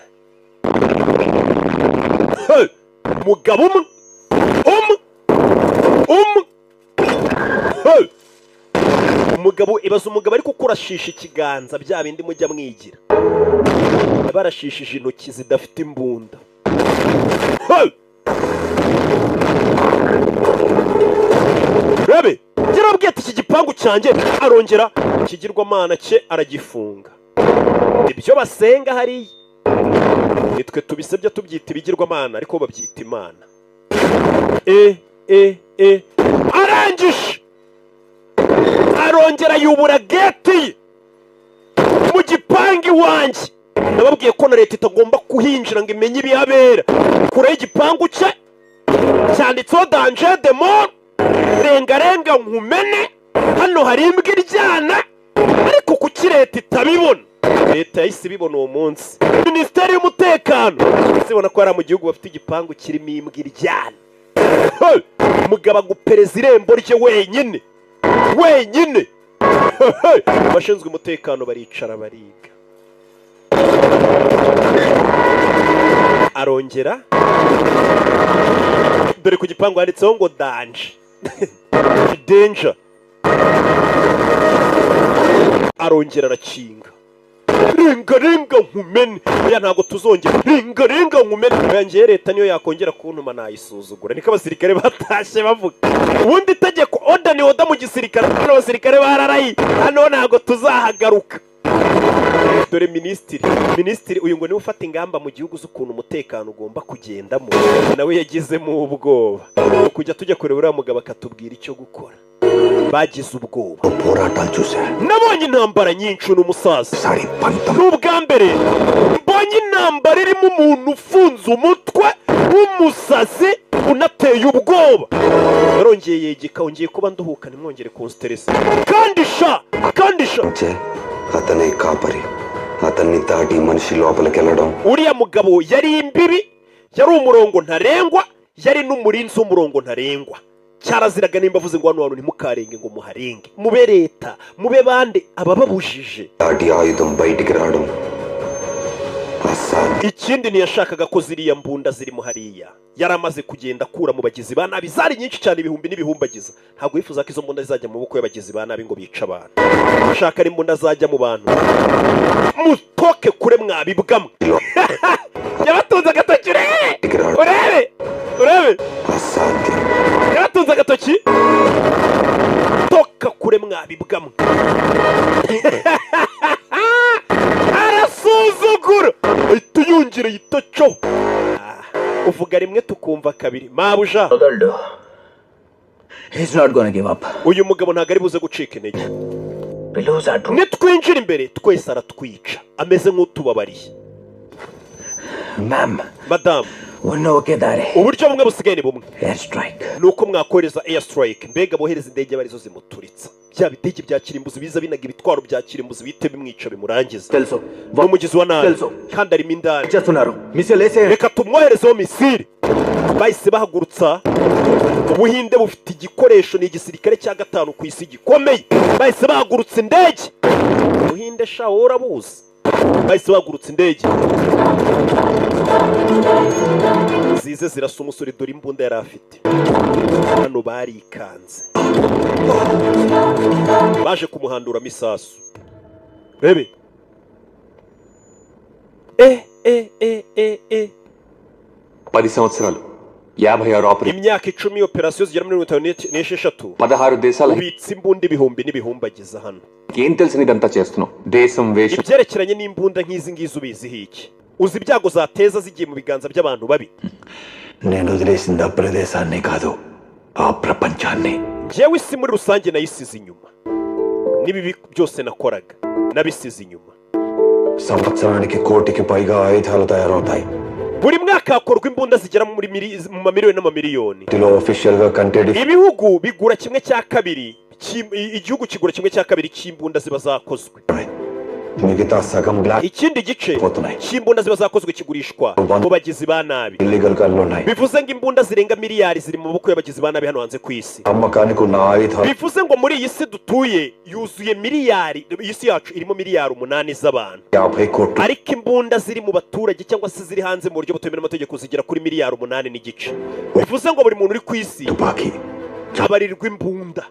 Speaker 1: umugabo umugabo ibaza umugabo ariko kurashisha ikiganza bya bindi mujya mwigira barashishije intoki zidafite imbunda rebe yarabwiye ati iki gipangu cyanjye arongera ikigirwamana cye aragifunga ibyo basenga hariya nitwe tubisebya tubyita ibigirwamana ariko babyita imana arangije arongera yubura geti mu gipangu iwanjye. Nababwiye ko na leta itagomba kuhinjira ngo imenye ibihabera. Kure y'igipangu cye cyanditseho danger de mort, rengarenga nkumene, hano hari imbwa iryana, ariko kuki leta itabibona? Leta yahise ibibona uwo munsi. Minisiteri y'umutekano zibona ko hari mu gihugu bafite igipangu kirimo imbwa iryana. Umugabo agupereza irembo rye wenyine. Abashinzwe umutekano baricara bariga. Arongera dore ku gipangu handitseho ngo danger. Arongera arakinga. Renga nkumene. Oya ntago tuzongera. Renga nkumene. Yanjye leta niyo yakongera kuntuma nayisuzugura. Niko abasirikare batashe bavuga. Ubundi itegeko oda ni oda mu gisirikare. Abasirikare bararayi. Hano ntago tuzahagaruka. Dore minisitiri uyu ngo niwe ufata ingamba mu gihugu z'ukuntu umutekano ugomba kugendamo. Nawe yagizemo ubwoba. Kujya tujya kureba uriya mugabo akatubwira icyo gukora. Bagize ubwoba. Nabonye intambara nyinshi n'umusaza. N'ubwa mbere mbonye intambara irimo umuntu ufunze umutwe w'umusazi unateye ubwoba. Yarongeye yegeka, ongeye kuba nduhuka nimwongere kunsteresa. Kandi sha
Speaker 4: atane kapari atani tadi manishi lopalaki వెళ్ళడం.
Speaker 1: Uriya mugabo yari imbibi, yari umurongo ntarengwa, yari n'umurinzi w'umurongo ntarengwa. Cyaraziraga nimba avuze ngo hano hantu ntimukarenge ngo muharenge. Mube leta, mube bande abababujije.
Speaker 4: Tadi ayudam bayitiki రావడం.
Speaker 1: Ikindi ntiyashakaga ko ziriya mbunda zirimo hariya. Yari amaze kugenda akura mu bagizi ba nabi, zari nyinshi cyane, ibihumbi n'ibihumbagiza. Ntabwo yifuza ko izo mbunda zizajya mu bukwe y'abagizi ba nabi ngo bica abantu. Ashaka ari imbunda zajya mu bantu. Mutoke kure mwabibwamwe. Yabatunze agatoki urebe. Yabatunze agatoki. Toka kure mwabibwamwe. Arasuzugura. Tuyungire yitoco. Uvuga rimwe tukumva kabiri. Mabuja.
Speaker 9: He's not gonna give up.
Speaker 1: Uyu mugabo ntago ari buze gucika intege. Nitwinjira imbere twese aratwica. Ameze nk'utubabariye. Madam. Uburyo bumwe busigaye ni bumwe. Nuko mwakoreza airstrike. Mbega bohereza indege barizo zimuturitsa. Bya bitege bya kirimbuzi biza binaga ibitwaro bya kirimbuzi bite bimwica bimurangiza. Umugizi wa nabi. Kandi ari mindani. Reka tumwoherezeho misiri. Bahise bahagurutsa. Ubuhinde bufite igikoresho ni igisirikare cya gatanu ku isi gikomeye. Bahise bahagurutsa indege. Ubuhinde sha urabuzi. Bahise bahagurutsa indege. Zize zirasa umusore dore imbunda yari afite. Hano barikanze. Baje kumuhanduramo isasu. Bebe.
Speaker 7: 10 సంవత్సరాలు 56 operation.
Speaker 1: Imyaka 10 operasiyo zigera muri 56.
Speaker 7: 16 దేశాలు.
Speaker 1: Ubitse imbunda ibihumbi n'ibihumbagiza hano.
Speaker 7: ఏం తెలిసిన ఇదంతా చేస్తున్నావు? దేశం వేషం.
Speaker 1: Ibyerekeranye n'imbunda nk'izi ngizi ubizi iki? Uzi ibyago zateza zigiye mu biganza by'abantu babi.
Speaker 9: నేను వదిలేసింది ఆ ప్రదేశాన్ని కాదు, ఆ ప్రపంచాన్ని.
Speaker 1: Jewe isi muri rusange nayisize inyuma. Nibibi byose nakoraga nabisize inyuma.
Speaker 9: సంవత్సరానికి కోటికి పైగా ఆయుధాలు తయారవుతాయి.
Speaker 1: Buri mwaka hakorwa imbunda zigera mu mamiliyoni n'amamiliyoni. Ibihugu bigura kimwe cya kabiri, igihugu kigura kimwe cya kabiri cy'imbunda ziba zakozwe. Ikindi gice cy'imbunda ziba zakozwe kigurishwa mu bagizi ba nabi. Bivuze ngo imbunda zirenga miliyari ziri mu maboko y'abagizi ba nabi hano hanze ku isi. Bivuze ngo muri iyi si dutuye yuzuye miliyari, isi yacu irimo miliyari 8 z'abantu. Ariko imbunda ziri mu baturage cyangwa se ziri hanze mu buryo butemewe n'amategeko zigera kuri miliyari 8 n'igice. Bivuze ngo buri muntu uri ku isi abarirwa imbunda.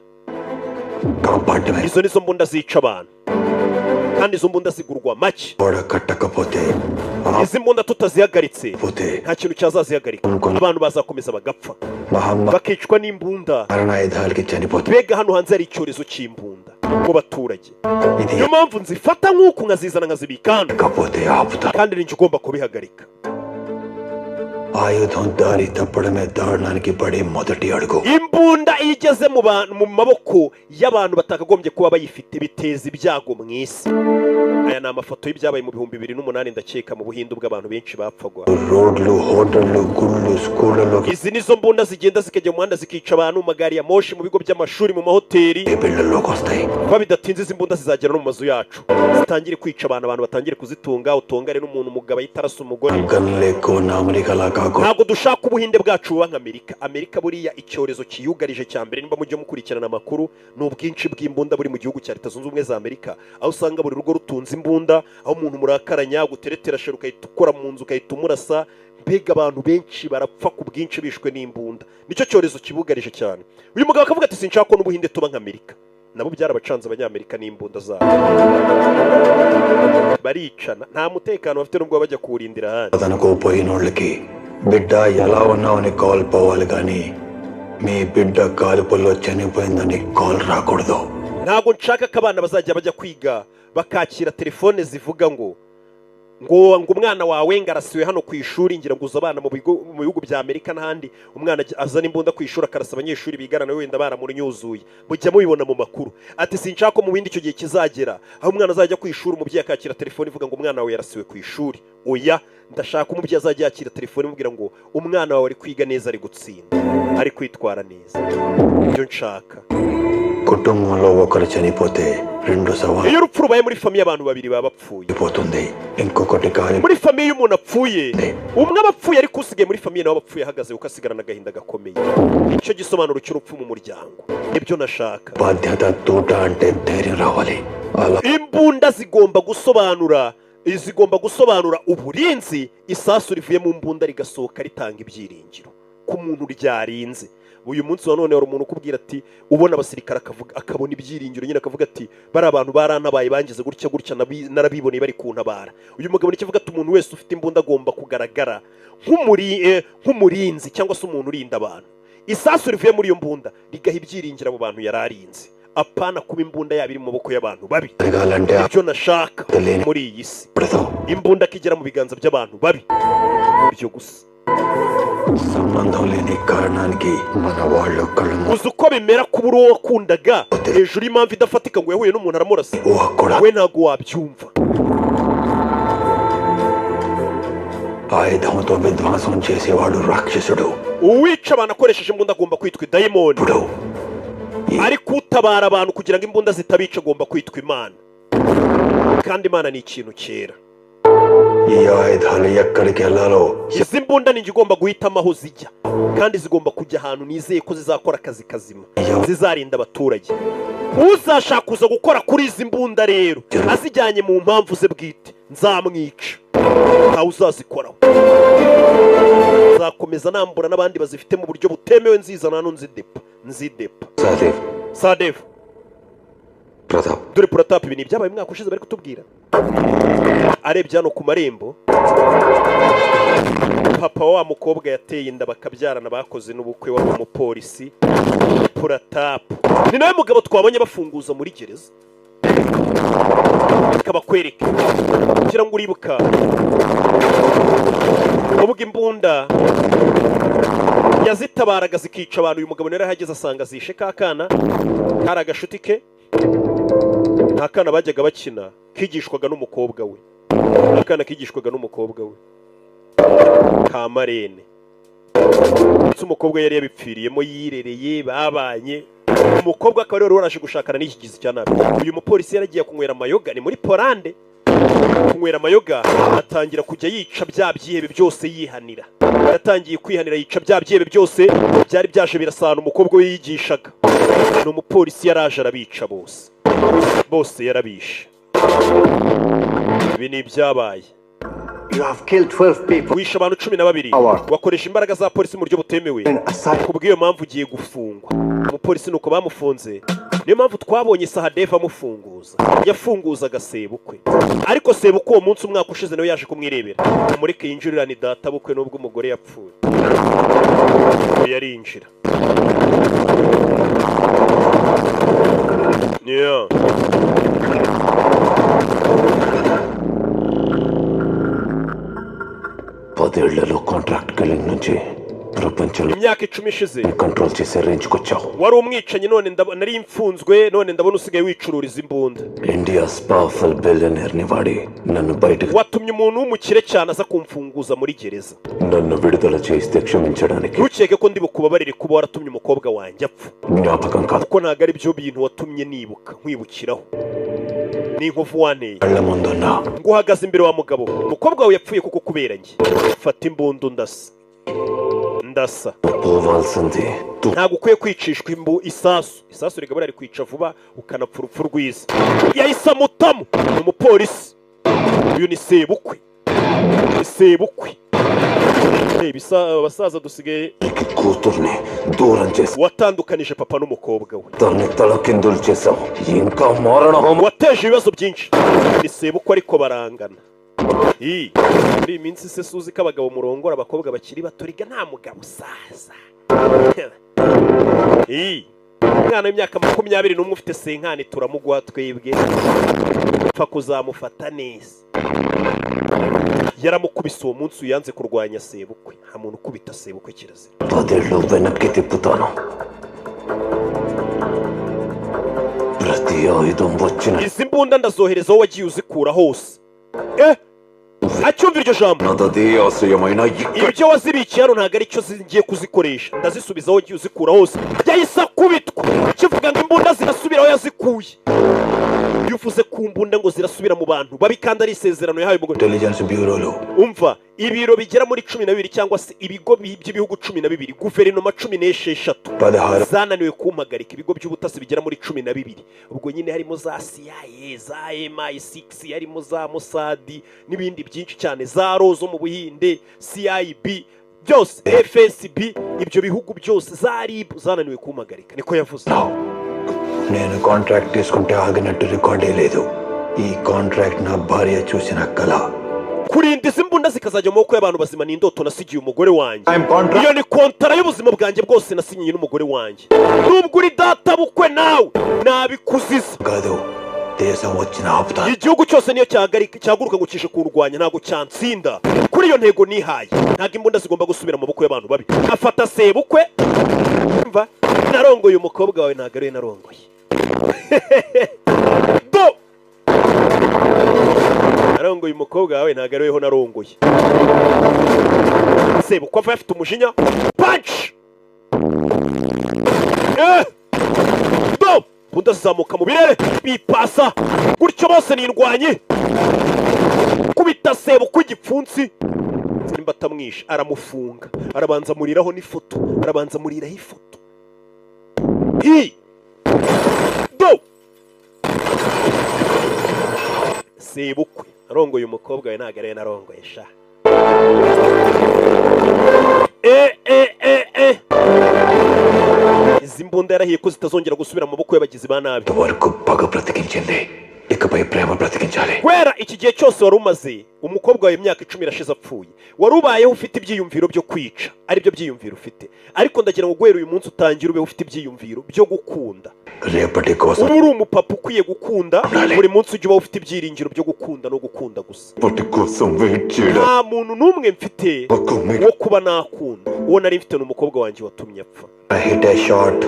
Speaker 1: Izo nizo mbunda zica abantu. Kandi izo mbunda zigurwa make. Izi mbunda tutazihagaritse nta kintu cyazazihagarika. Abantu bazakomeza bagapfa bakicwa n'imbunda. Bega hano hanze hari icyorezo cy'imbunda mu baturage. Niyo mpamvu nzifata nk'uku nkazizana nkazibikana, kandi ninjye ugomba kubihagarika.
Speaker 9: ఆయుధం దారి తప్పడమే దారుణానికి పడే మొదటి అడుగు.
Speaker 1: imbunda iyo igeze mu maboko y'abantu batakagombye kuba bayifite biteza ibyago mu isi. aya ni amafoto y'ibyabaye mu 2008 ndakeka mu buhindu bw'abantu benshi bapfagwa.
Speaker 9: రోడ్లు హోటళ్ళు గుళ్ళు స్కూళ్ళలో
Speaker 1: izi nizo mbunda zigenda zikajya mu muhanda zikica abantu mu magari ya moshi mu bigo by'amashuri mu mahoteli.
Speaker 9: బిళ్ళల్లోకి వస్తాయి.
Speaker 1: kuba bidatinze izi mbunda zizagera no mu mazu yacu zitangire kwica abantu batangire kuzitunga utongare n'umuntu umugabo yitarasa umugore. ntabwo dushaka ubuhinde bwacu buba nk'Amerika buriya icyorezo kiyugarije cya mbere nimba mujye mukurikirana amakuru ni ubwinshi bw'imbunda buri mu gihugu cya Leta Zunze Ubumwe za Amerika, aho usanga buri rugo rutunze imbunda, aho umuntu murakaranya guteretera sheruka ukahita mu nzu ukahita umurasa. Mbega abantu benshi barapfa ku bwinshi bishwe n'imbunda, nicyo cyorezo kibugarije cyane. uyu mugabo akavuga ati sinshaka ko n'ubuhinde tuba nk'Amerika. nabo byarabacanze abanyamerika n'imbunda zabo baricana, nta mutekano bafite nubwo bajya kuwurindira ahandi.
Speaker 9: అతనుకు పోయినోళ్ళకి బిడ్డ ఎలా ఉన్నావని కాల్ పోవాలి కానీ మీ బిడ్డ కాలుపుల్లో చనిపోయిందని కాల్ రాకూడదు.
Speaker 1: ntabwo nshaka ko abana bazajya bajya kwiga bakakira telefone zivuga ngo umwana wawe ngarasiwe hano ku ishuri. ngira ngo uza abana mu bihugu bya Amerika n'ahandi umwana azana imbunda ku ishuri akarasa abanyeshuri bigana nawe wenda baramunyuzuye, mujya mubibona mu makuru. ati sinshaka ko mu bindi icyo gihe kizagera aho umwana azajya ku ishuri umubyeyi akakira telefone ivuga ngo umwana wawe yarasiwe ku ishuri. oya, ndashaka umubyeyi azajya yakira telefone imubwira ngo umwana wawe ari kwiga neza, ari gutsinda, ari kwitwara neza. ibyo nshaka.
Speaker 9: కుటుంబంలో ఒకరు చనిపోతే రెండు సవాలు.
Speaker 1: iyo urupfu rubaye muri famiye abantu babiri baba bapfuye.
Speaker 9: ఇంకొకటి కాలి
Speaker 1: muri famiye y'umuntu apfuye umwe abapfuye ariko usigaye muri famiye nawe abapfuye ahagaze ukasigarana agahinda gakomeye. icyo gisobanuro cy'urupfu mu muryango nibyo nashaka.
Speaker 9: బాధ్యత తోట అంటే ధైర్యం రావాలి.
Speaker 1: imbunda zigomba gusobanura uburinzi. isasu rivuye mu mbunda rigasohoka ritanga ibyiringiro ku muntu ryarinze. uyu munsi wa none hari umuntu ukubwira ati ubona abasirikare akabona ibyiringiro nyine akavuga ati bari abantu barantabaye bangize gutya narabiboneye bari kuntabara. uyu mugabo nicyo avuga ati umuntu wese ufite imbunda agomba kugaragara nk'umurinzi cyangwa se umuntu urinda abantu. isasu rivuye muri iyo mbunda rigaha ibyiringiro abo bantu yari arinze, apana kuba imbunda yaba iri mu maboko y'abantu babi. ibyo nashaka muri iyi si, imbunda kigera mu biganza by'abantu babi. ibyo gusa
Speaker 9: సంబంధం లేని కారణానికి మన వాళ్ళు కళ్ళు
Speaker 1: uzi uko bimera kuba uri uwo wakundaga hejuru y'impamvu idafatika ngo yahuye n'umuntu aramurasa, we ntabwo wabyumva.
Speaker 9: ఆయుధంతో విధ్వంసం చేసేవాడు రాక్షసుడు.
Speaker 1: uwica abantu akoresheje imbunda agomba kwitwa idayimoni, ariko utabara abantu kugira ngo imbunda zitabica agomba kwitwa Imana. kandi Imana ni ikintu cyera.
Speaker 9: ఈ ఆయుధాలు ఎక్కడికి వెళ్ళాలో
Speaker 1: izi mbunda ni igomba guhitamo aho zijya, kandi zigomba kujya ahantu nizeye ko zizakora akazi kazima, zizarinda abaturage. uzashaka kuza gukora kuri izi mbunda rero azijyanye mu mpamvu ze bwite nzamwica, ntawe uzazikoraho. nzakomeza nambura n'abandi bazifite mu buryo butemewe, nzizana hano nzidepa. Sadev
Speaker 4: Pratap.
Speaker 1: dore Pratap, ibi ni ibyabaye mwaka ushize bari kutubwira. arebye hano ku marembo papa wa mukobwa yateye inda bakabyarana bakoze n'ubukwe wa umupolisi Pratap. ni nawe mugabo twabonye bafunguza muri gereza akabakwereka kugira ngo uribuka ubwo imbunda yazitabaraga zikica abantu. uyu mugabo nari ahageze asanga zishe kakana kari agashuti ke, nta kana bajyaga bakina kigishwaga n'umukobwa we, akana kigishwaga n'umukobwa we ka Marene. ndetse umukobwa yari yabipfiriyemo yirereye babanye. umukobwa akaba rero waraje gushakana n'iki gizi cya nabi. uyu mupolisi yaragiye kunywera amayoga, ni muri Polande, kunywera amayoga atangira kujya yica bya byihebe byose yihanira. yatangiye kwihanira yica bya byihebe byose byari byaje birasana umukobwa we yigishaga. ni umupolisi yaraje arabica bose yarabishe. ibi ni ibyabaye. wishe abantu 12, wakoresha imbaraga za polisi mu buryo butemewe, kubw'iyo mpamvu ugiye gufungwa. umupolisi nuko bamufunze, niyo mpamvu twabonye Sahadev amufunguza. yafunguzaga sebukwe, ariko sebukwe uwo munsi umwaka ushize nawe yaje kumwirebera, umureke yinjirirane data bukwe nubwo umugore yapfuye. yarinjira
Speaker 9: పదేళ్లలో contract killing నుంచి ప్రపంచంలో
Speaker 1: imyaka 10 ishize
Speaker 9: control చేసే రేంజ్కి వచ్చావు.
Speaker 1: wari umwicanyi none nari imfunzwe none ndabona usigaye wicururiza imbunda.
Speaker 9: India's powerful billionaire ని వాడి నన్ను బయటకు
Speaker 1: watumye umuntu w'umukire cyane aza kumfunguza muri gereza.
Speaker 9: నన్ను విడుదల చేస్తే క్షమించడానికి
Speaker 1: ntukeke ko ndi bukubabarire kuba waratumye umukobwa wanjye apfa.
Speaker 9: జ్ఞాపకం కాదు,
Speaker 1: kuko ntabwo ari byo bintu watumye nibuka nkwibukiraho. ni inkovu wanteye
Speaker 9: కళ్ళ ముందున్నా
Speaker 1: nguhagaze imbere wa mugabo, umukobwa wawe yapfuye kuko kubera njye. fata imbunda ndasa
Speaker 9: పోవాల్సింది
Speaker 1: ntabwo ukwiye kwicishwa isasu rigabura ari kwica vuba ukanapfa urupfu rwiza. yahise amutamo ni umupolisi. uyu ni sebukwe. abasaza dusigaye
Speaker 9: కూతుర్ని దూరం చేసి
Speaker 1: watandukanije papa n'umukobwa we.
Speaker 9: తన్ని తలకిందులు చేశావు. ఇంకా మారణహోమం
Speaker 1: wateje ibibazo byinshi. ni sebukwe ariko barangana. muri iyi minsi se suzi ko abagabo murongora abakobwa bakiri bato riga nta mugabo usaza. umwana w'imyaka 21 ufite senkani turamuguha twebwe upfa kuzamufata neza. yaramukubise uwo munsi uyanze kurwanya sebukwe. nta muntu ukubita sebukwe kirazira.
Speaker 9: 10 ఏళ్ళు వెనక్కి తిప్పుతాను. ప్రతి ఆయుధం వచ్చిన
Speaker 1: izi mbunda ndazohereza aho wagiye uzikura hose. acyumva iryo jambo.
Speaker 9: నదది ఆశ్రయమైన
Speaker 1: ibyo wazibikiye hano ntabwo aricyo zigiye kuzikoresha. ndazisubiza aho wagiye uzikura hose. yahise akubitwa kivuga ngo imbunda zirasubira aho yazikuye. iyo uvuze ku mbunda ngo zirasubira mu bantu babi kandi ari isezerano yahawe umugore.
Speaker 9: Intelligence బ్యూరోలో
Speaker 1: umva ibiro bigera muri 12 cyangwa se ibigo by'ibihugu 12 guverinoma 16 zananiwe kumpagarika ibigo by'ubutasi bigera muri 12. ubwo nyine harimo za CIA, za MI6, harimo za Mossad n'ibindi byinshi cyane, za Rozo mu Buhinde, CIB byose, FSB, ibyo bihugu byose za RIB zananiwe kumpagarika. niko yavuze.
Speaker 9: నేను కాంట్రాక్ట్ తీసుకుంటే ఆగినట్టు రికార్డే లేదు. ఈ కాంట్రాక్ట్ నా భార్య చూసిన కళ.
Speaker 1: kurinda izi mbunda zikazajya mu maboko y'abantu bazima ni indoto nasigiye umugore wanjye. iyo ni kontara y'ubuzima bwanjye bwose nasinyiye n'umugore wanjye. nubwo uri data bukwe nawe nabikuziza.
Speaker 9: కాదు, దేశం వచ్చిన ఆపుతాను.
Speaker 1: igihugu cyose niyo cyaguruka ngo kije kurwanya ntabwo cyansinda. kuri iyo ntego nihaye ntabwo imbunda zigomba gusubira mu maboko y'abantu babi. afata sebukwe. mva narongoye umukobwa wawe ntabwo ariwe narongoye. narongoye umukobwa wawe ntabwo ariweho narongoye. sebukwe ava afite umujinya. punch bunda zizamuka mu birere bipasa gutyo bose nindwanye. kubita sebukwe igipfunsi. simba atamwishe aramufunga. arabanza amuriraho n'ifoto. sebukwe arongoye umukobwa we ntabwo ariwe narongoye sha. izi mbunda yarahiye ko zitazongera gusubira mu maboko y'abagizi ba nabi.
Speaker 9: వరకు పగ బ్రతికించింది, ఇకపై ప్రేమ బ్రతికించాలి.
Speaker 1: kwera iki gihe cyose wari umaze umukobwa wawe imyaka 10 irashize apfuye wari ubayeho ufite ibyiyumviro byo kwica. ari byo byiyumviro ufite, ariko ndagira ngo guhera uyu munsi utangire ube ufite ibyiyumviro byo gukunda.
Speaker 9: రేపటి కోసం
Speaker 1: uba uri umupapa ukwiye gukunda. buri munsi ujye uba ufite ibyiringiro byo gukunda no gukunda gusa.
Speaker 9: రేపటి కోసం వెయిట్ చేయడం.
Speaker 1: nta muntu n'umwe mfite wo kuba nakunda. uwo nari mfite ni umukobwa wanjye watumye apfa.
Speaker 9: I hit a shot,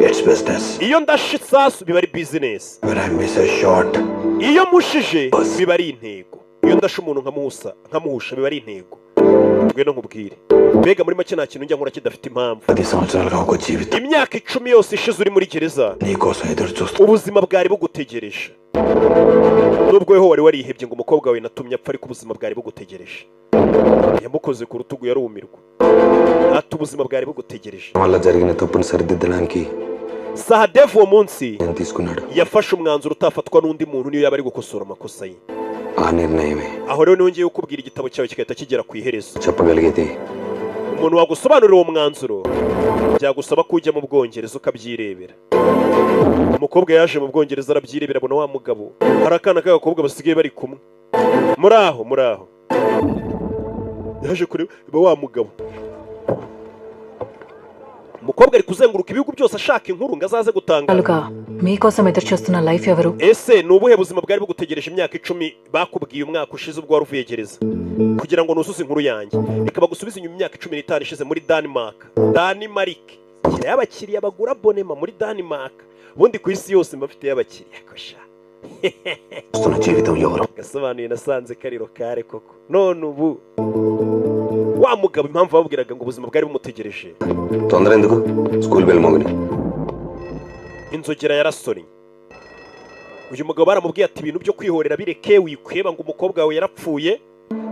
Speaker 9: it's business.
Speaker 1: iyo ndashe isasu biba ari business.
Speaker 9: When I miss a shot,
Speaker 1: iyo mushije biba ari intego. iyo ndashe umuntu nkamuhusha biba ari intego. ngwino nkubwire, mbega muri make nta kintu njya nkora kidafite impamvu.
Speaker 9: 10 సంవత్సరాలుగా ఒక జీవితం
Speaker 1: imyaka 10 yose ishize uri muri gereza,
Speaker 9: నీ కోసం ఎదురు చూస్తూ
Speaker 1: ubuzima bwari bugutegereje. nubwo weho wari warihebye ngo umukobwa wawe natumye apfa, ariko ubuzima bwari bugutegereje. yamukoze ku rutugu yarumirwa. ati ubuzima bwari bugutegereje.
Speaker 4: వల్ల జరిగిన తప్పును సరిదిద్దడానికి
Speaker 1: Sahadev uwo munsi
Speaker 4: నేను తీసుకున్నాడు.
Speaker 1: yafashe umwanzuro utafatwa n'undi muntu niyo yaba ari gukosora amakosa ye.
Speaker 4: ఆ నిర్ణయమే
Speaker 1: aho rero nongeye kukubwira igitabo cyawe kigahita kigera ku iherezo.
Speaker 4: చెప్పగలిగితే
Speaker 1: umuntu wagusobanurira uwo mwanzuro byagusaba ko ujya mu Bwongereza ukabyirebera. umukobwa yaje mu Bwongereza arabyirebera, abona wa mugabo hari akana k'agakobwa basigaye bari kumwe. muraho yaje kureba wa mugabo. umukobwa ari kuzenguruka ibihugu byose ashaka inkuru ngo azaze gutanga.
Speaker 8: మీకోసం ఎదురు చూస్తున్న లైఫ్ ఎవరు?
Speaker 1: ese ni ubuhe buzima bwari bugutegereje imyaka 10 bakubwiye umwaka ushize ubwo wari uvuye gereza? kugira ngo nusuze inkuru yanjye reka bagusubize inyuma imyaka 15 ishize muri Denmark y'abakiriya bagura bonema muri Denmark ubundi ku isi yose mbafite y'abakiriya kosha gasobanuye nasanze kariro kare koko none ubu wa mugabo impamvu babwiraga ngo ubuzima bwari bumutegereje
Speaker 4: ತೊಂದರೆ ಎಂದಕು school bell ಮೋಗನಿ
Speaker 1: inzogera yarasonye uyu mugabo baramubwiye ati ibintu byo kwihorera bireke wikweba ngo umukobwa wawe yarapfuye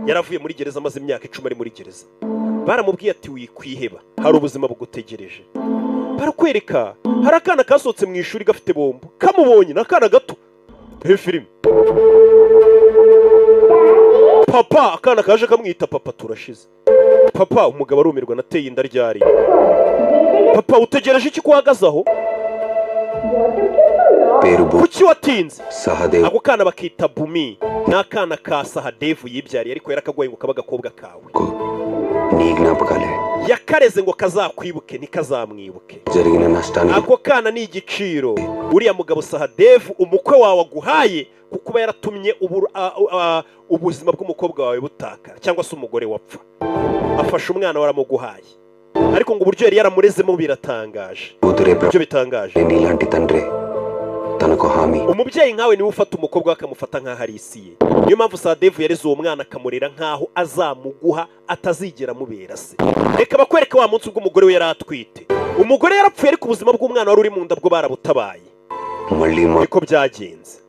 Speaker 1: yaravuye muri gereza maze imyaka 10 ari muri gereza baramubwiye ati wikwiheba hari ubuzima bugutegereje barakwereka hari akana kasohotse mu ishuri gafite bombo kamubonye nakana gato he film papa akana kaje kamwita papa turashize papa umugabo arumirwa nateye inda ryari papa utegereje iki kuhagazaho kuki watinze
Speaker 4: Sahadev
Speaker 1: ako kana bakita Bumi n'akana ka Sahadev yibyariye ariko yarakagoye ngo kaba gakobwa kawe
Speaker 4: ni gnapakale
Speaker 1: yakareze ngo kazakwibuke nikazamwibuke
Speaker 4: jarigina nastani
Speaker 1: ako kana ni igiciro uriya mugabo Sahadev umukwe wawe aguhaye kuko yaratumye ubuzima bw'umukobwa wawe butakara cyangwa se umugore wapfa afasha umwana waramuguhaye ariko ngo uburyo yari yaramurezemo biratangaje ibyo bitangaje
Speaker 4: nilanti tandre tanako hami
Speaker 1: umubyeyi nkawe niwe ufata umukobwa akamufata nkaho ari isi ye niyo mpamvu Sahadev yareze uwo mwana akamurera nkaho azamuguha atazigera mubera se reka bakwereke wa munsi bw'umugore we yaratwite umugore yarapfuye ariko ubuzima bw'umwana wari uri mu nda bwo barabutabaye niko byagenze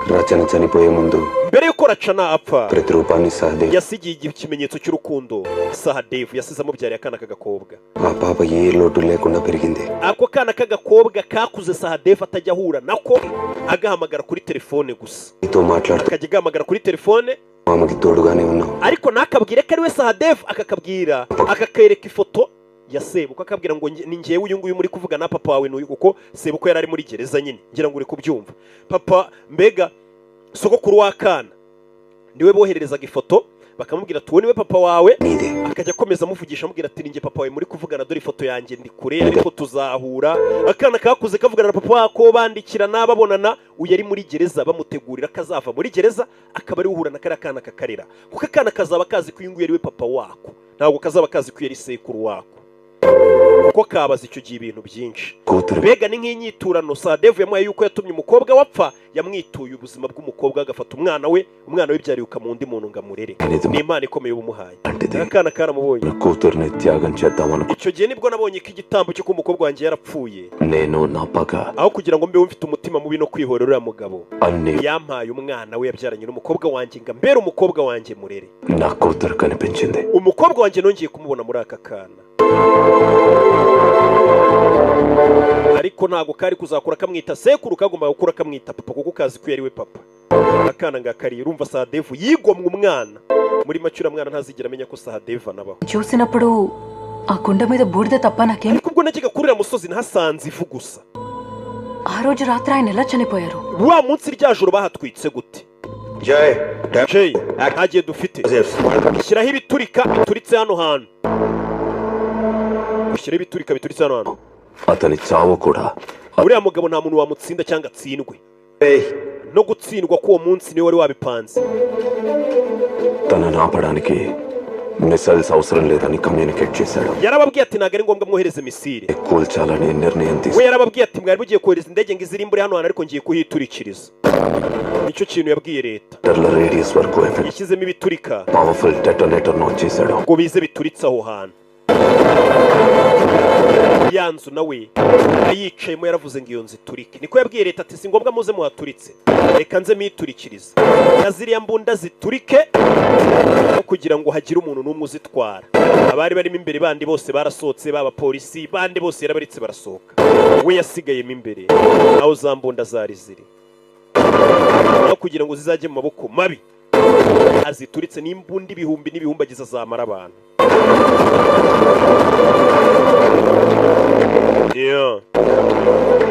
Speaker 4: rachana chanipoye mundu
Speaker 1: mbere yuko racana apfa
Speaker 4: Pretrupani Sahadev
Speaker 1: yasigiye ikimenyetso cy'urukundo Sahadev yasize amubyariye akana k'agakobwa
Speaker 4: papa yelotu lekunda periginde
Speaker 1: ako kana k'agakobwa kakuze Sahadev atajya ahura nako agahamagara kuri telefone gusa akajya agahamagara kuri telefone ariko nakabwire ko ari we Sahadev akakabwira akakereka ifoto ya Sebuko akabwira ngo ni ngewe uyu nguyu muri kuvuga na papa wawe n'uyu kuko Sebuko yari ari muri gereza nyine ngira ngo uri kubyumva papa mbega sogokuru w'akana niwe bohererezaga ifoto bakamubwira ati niwe papa wawe akajya akomeza amuvugisha amubwira ati ninjye papa wawe muri kuvugana dore ifoto yanjye ndi kure ariko tuzahura akana kakuze kavugana na papa wako bandikirana babonana uyu ari muri gereza bamutegurira kazava muri gereza akaba ari uhura na kare akana kakarira kuko akana kazaba kazi ko uyu nguyu ari we papa wako ntabwo kazaba kazi ko yari sekuru wako kuko kabaza icyo gihe ibintu byinshi mbega ni nk'inyiturano Sahadev yamuhaye yuko yatumye umukobwa wapfa yamwituye ubuzima bw'umukobwa agafata umwana we byariye ukamundi muntu ngamurere ni imana ikomeye ubumuhaye akana karamubonye icyo gihe nibwo nabonye ko igitambo cyo kumukobwa wanjye yarapfuye aho kugira ngo mbe mfite umutima mubi no kwihorera uriya mugabo yampaye umwana we yabyaranye n'umukobwa wanjye nga mbere umukobwa wanjye murere umukobwa wanjye nongeye kumubona muri aka kana ariko ntago kari kuzakura kamwita sekuru kagomba gukura kamwita papa kuko kazi ko yari we papa akana ngakari urumva Sahadev yigomwe umwana muri macura mwana ntazigera amenya ko Sahadev anabaho
Speaker 8: చూసినప్పుడు ఆ కొండ మీద బూడిద తప్ప నాకేం
Speaker 1: ariko ubwo nagiye kurira musozi nahasanze ivu gusa
Speaker 8: ఆ రోజు రాత్రి ఆయన ఎలా చనిపోయారు
Speaker 1: wa munsi rya joro bahatwitse gute Jay hagiye dufite shyiraho ibiturika bituritse hano hantu ushyira ibiturika bituritse hano hantu
Speaker 7: atani cyawo kura
Speaker 1: uriya mugabo nta muntu wamutsinda cyangwa atsindwe no gutsindwa k'uwo munsi niwe wari wabipanze
Speaker 7: tana napadaniki missiles అవసరం లేదని కమ్యూనికేట్ చేశాడు
Speaker 1: yarababwiye ati ntago ari ngombwa mwohereze misile
Speaker 7: కూల్చాలని నిర్ణయం తీసుకున్నాడు
Speaker 1: we yarababwiye ati mwari mugiye kohereza indege ngo izirimbure hano hantu ariko ngiye kuhiturikiriza nicyo kintu yabwiye leta
Speaker 7: radius వరకు effect
Speaker 1: yashyizemo ibiturika
Speaker 7: powerful డెటోనేటర్ లాంచ్ చేశాడు
Speaker 1: ngo bize bituritse aho hantu yanzu nawe ayicayemo yaravuze ngo iyo nzu iturike niko yabwiye leta ati si ngombwa muze muhaturitse reka nze miturikiriza yaziriya mbunda ziturike kugira ngo hagire umuntu n'umwe uzitwara abari barimo imbere bandi bose barasohotse baba polisi bandi bose yarabaritse barasohoka we yasigayemo imbere aho za mbunda zari ziri no kugira ngo zizajye mu maboko mabi azituritse n'imbunda ibihumbi n'ibihumbi agize zamara abantu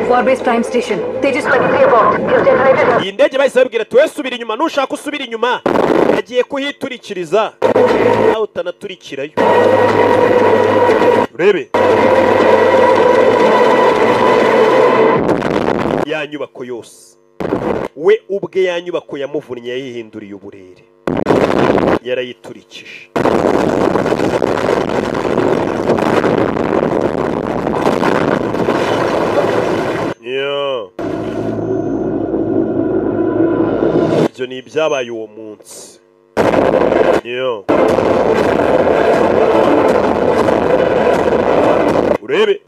Speaker 8: Forbase Prime Station. Tejas 23 about. Your generator.
Speaker 1: iyi ndege bahise babwira ati we subira inyuma nushaka usubira inyuma yagiye kuhiturikiriza nawe utanaturikirayo urebe ya nyubako yose we ubwe ya nyubako yamuvunnye yayihinduriye uburere yarayiturikije. Ibyo ni ibyabaye uwo munsi. Urebe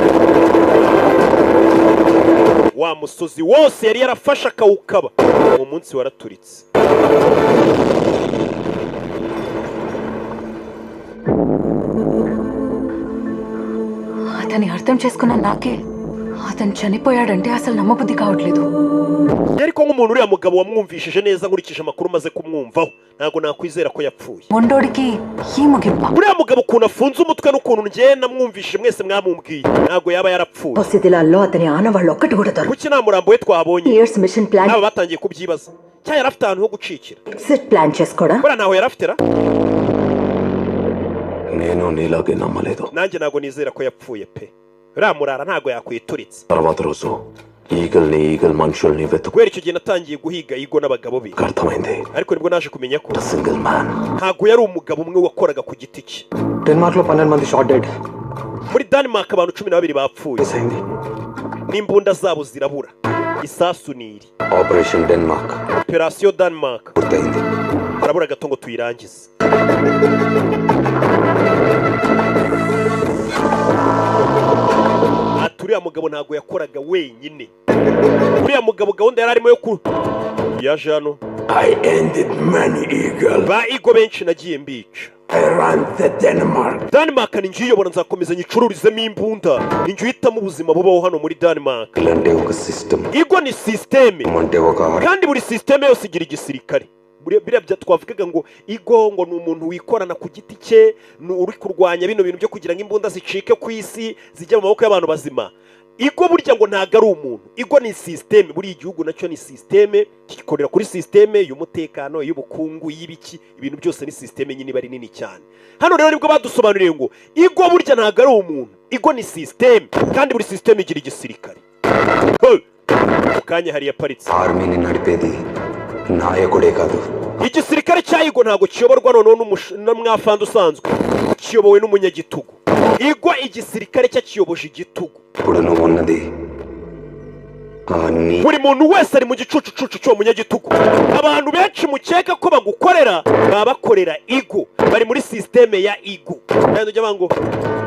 Speaker 1: wa musozi wose yari yarafashe akawukaba, uwo munsi waraturitse.
Speaker 8: అతని అర్థం చేసుకున్న నాకే అతను చనిపోయాడంటే అసలు నమ్మబుద్ధి కావట్లేదు.
Speaker 1: Ariko nk'umuntu uriya mugabo wamwumvishije neza nkurikije amakuru maze kumwumvaho, ntago nakwizera ko yapfuye.
Speaker 8: మొండోడికి ఈ ముగింప.
Speaker 1: Uriya mugabo ukuntu afunze umutwe n'ukuntu njye namwumvishije mwese mwamumbwiye, ntago yaba yarapfuye.
Speaker 5: పరిస్థితులలో అతని ఆనవాళ్ళు ఒక్కటి కూడా దొరకలేదు.
Speaker 1: Kuki nta murambo we twabonye?
Speaker 5: Years mission plan
Speaker 1: Nabo batangiye kubyibaza. Cya yari afite ahantu ho gucikira.
Speaker 5: Exit plan చేసుకోడా?
Speaker 1: Bora ntaho yari afite ra?
Speaker 4: నేను నీలాగే నమ్మలేదు.
Speaker 1: Nanjye ntago nizera ko yapfuye pe. Uriya murara ntago yakwituritse.
Speaker 4: తర్వాత రోజు ఈగల్ మనుషుల్ని వెతుకు
Speaker 1: Kubera icyo gihe natangiye guhiga Igo n'abagabo be.
Speaker 4: అర్థమైంది.
Speaker 1: Ariko nibwo naje kumenya ko
Speaker 4: single man.
Speaker 1: ntago yari umugabo umwe wakoraga ku giti cye.
Speaker 9: Denmark లో 12 మంది shot dead.
Speaker 1: Muri Denmark abantu 12 bapfuye. N'imbunda zabo zirabura. Isasu niri.
Speaker 4: Operation Denmark.
Speaker 1: Operation Denmark.
Speaker 4: పూర్తయింది.
Speaker 1: Harabura gato ngo tuyirangize. Uriya mugabo ntago yakoraga wenyine. Uriya mugabo gahunda yari arimo yo ku yaje hano.
Speaker 4: I ended many eagles.
Speaker 1: Ba Igo benshi nagiye mbica.
Speaker 4: I ran the Denmark.
Speaker 1: Denmark ni ngiye yobora nzakomeza nyicururizemo imbunda. Ni ngiye hitamo ubuzima bubaho hano muri Denmark.
Speaker 4: Lande ఒక system.
Speaker 1: Igo ni systeme.
Speaker 4: Monte ఒక
Speaker 1: kandi buri systeme yose igira igisirikare. Biriya twavugaga ngo Igo ngo ni umuntu wikorana ku giti cye, uri kurwanya bino bintu byo kugira ngo imbunda zicike ku isi zijya mu maboko y'abantu bazima. Igo burya ngo ntago ari umuntu. Igo ni systeme, buri igihugu nacyo ni systeme, kikorera kuri systeme y'umutekano, y'ubukungu, y'ibiki, ibintu byose ni systeme nyine bari nini cyane. Hano rero nibwo badusobanuriye ngo Igo burya ntago ari umuntu. Igo ni systeme, kandi buri systeme igira igisirikare. Ukanya hari yaparitse.
Speaker 4: ఆర్మీని నడిపేది నాయకుడే కాదు.
Speaker 1: Igisirikare cya Igo ntago kiyoborwa noneho n'umwafandi usanzwe, kiyobowe n'umunyagitugu. Igo igisirikare cye kiyoboje igitugu.
Speaker 4: ఇప్పుడు నువ్వు ఉన్నది
Speaker 1: buri muntu wese ari mu gicucucucu cyo munyagitugu. Abantu benshi mukeka ko bagukorera baba bakorera Igo, bari muri systeme ya Igo. Kandi ujya bango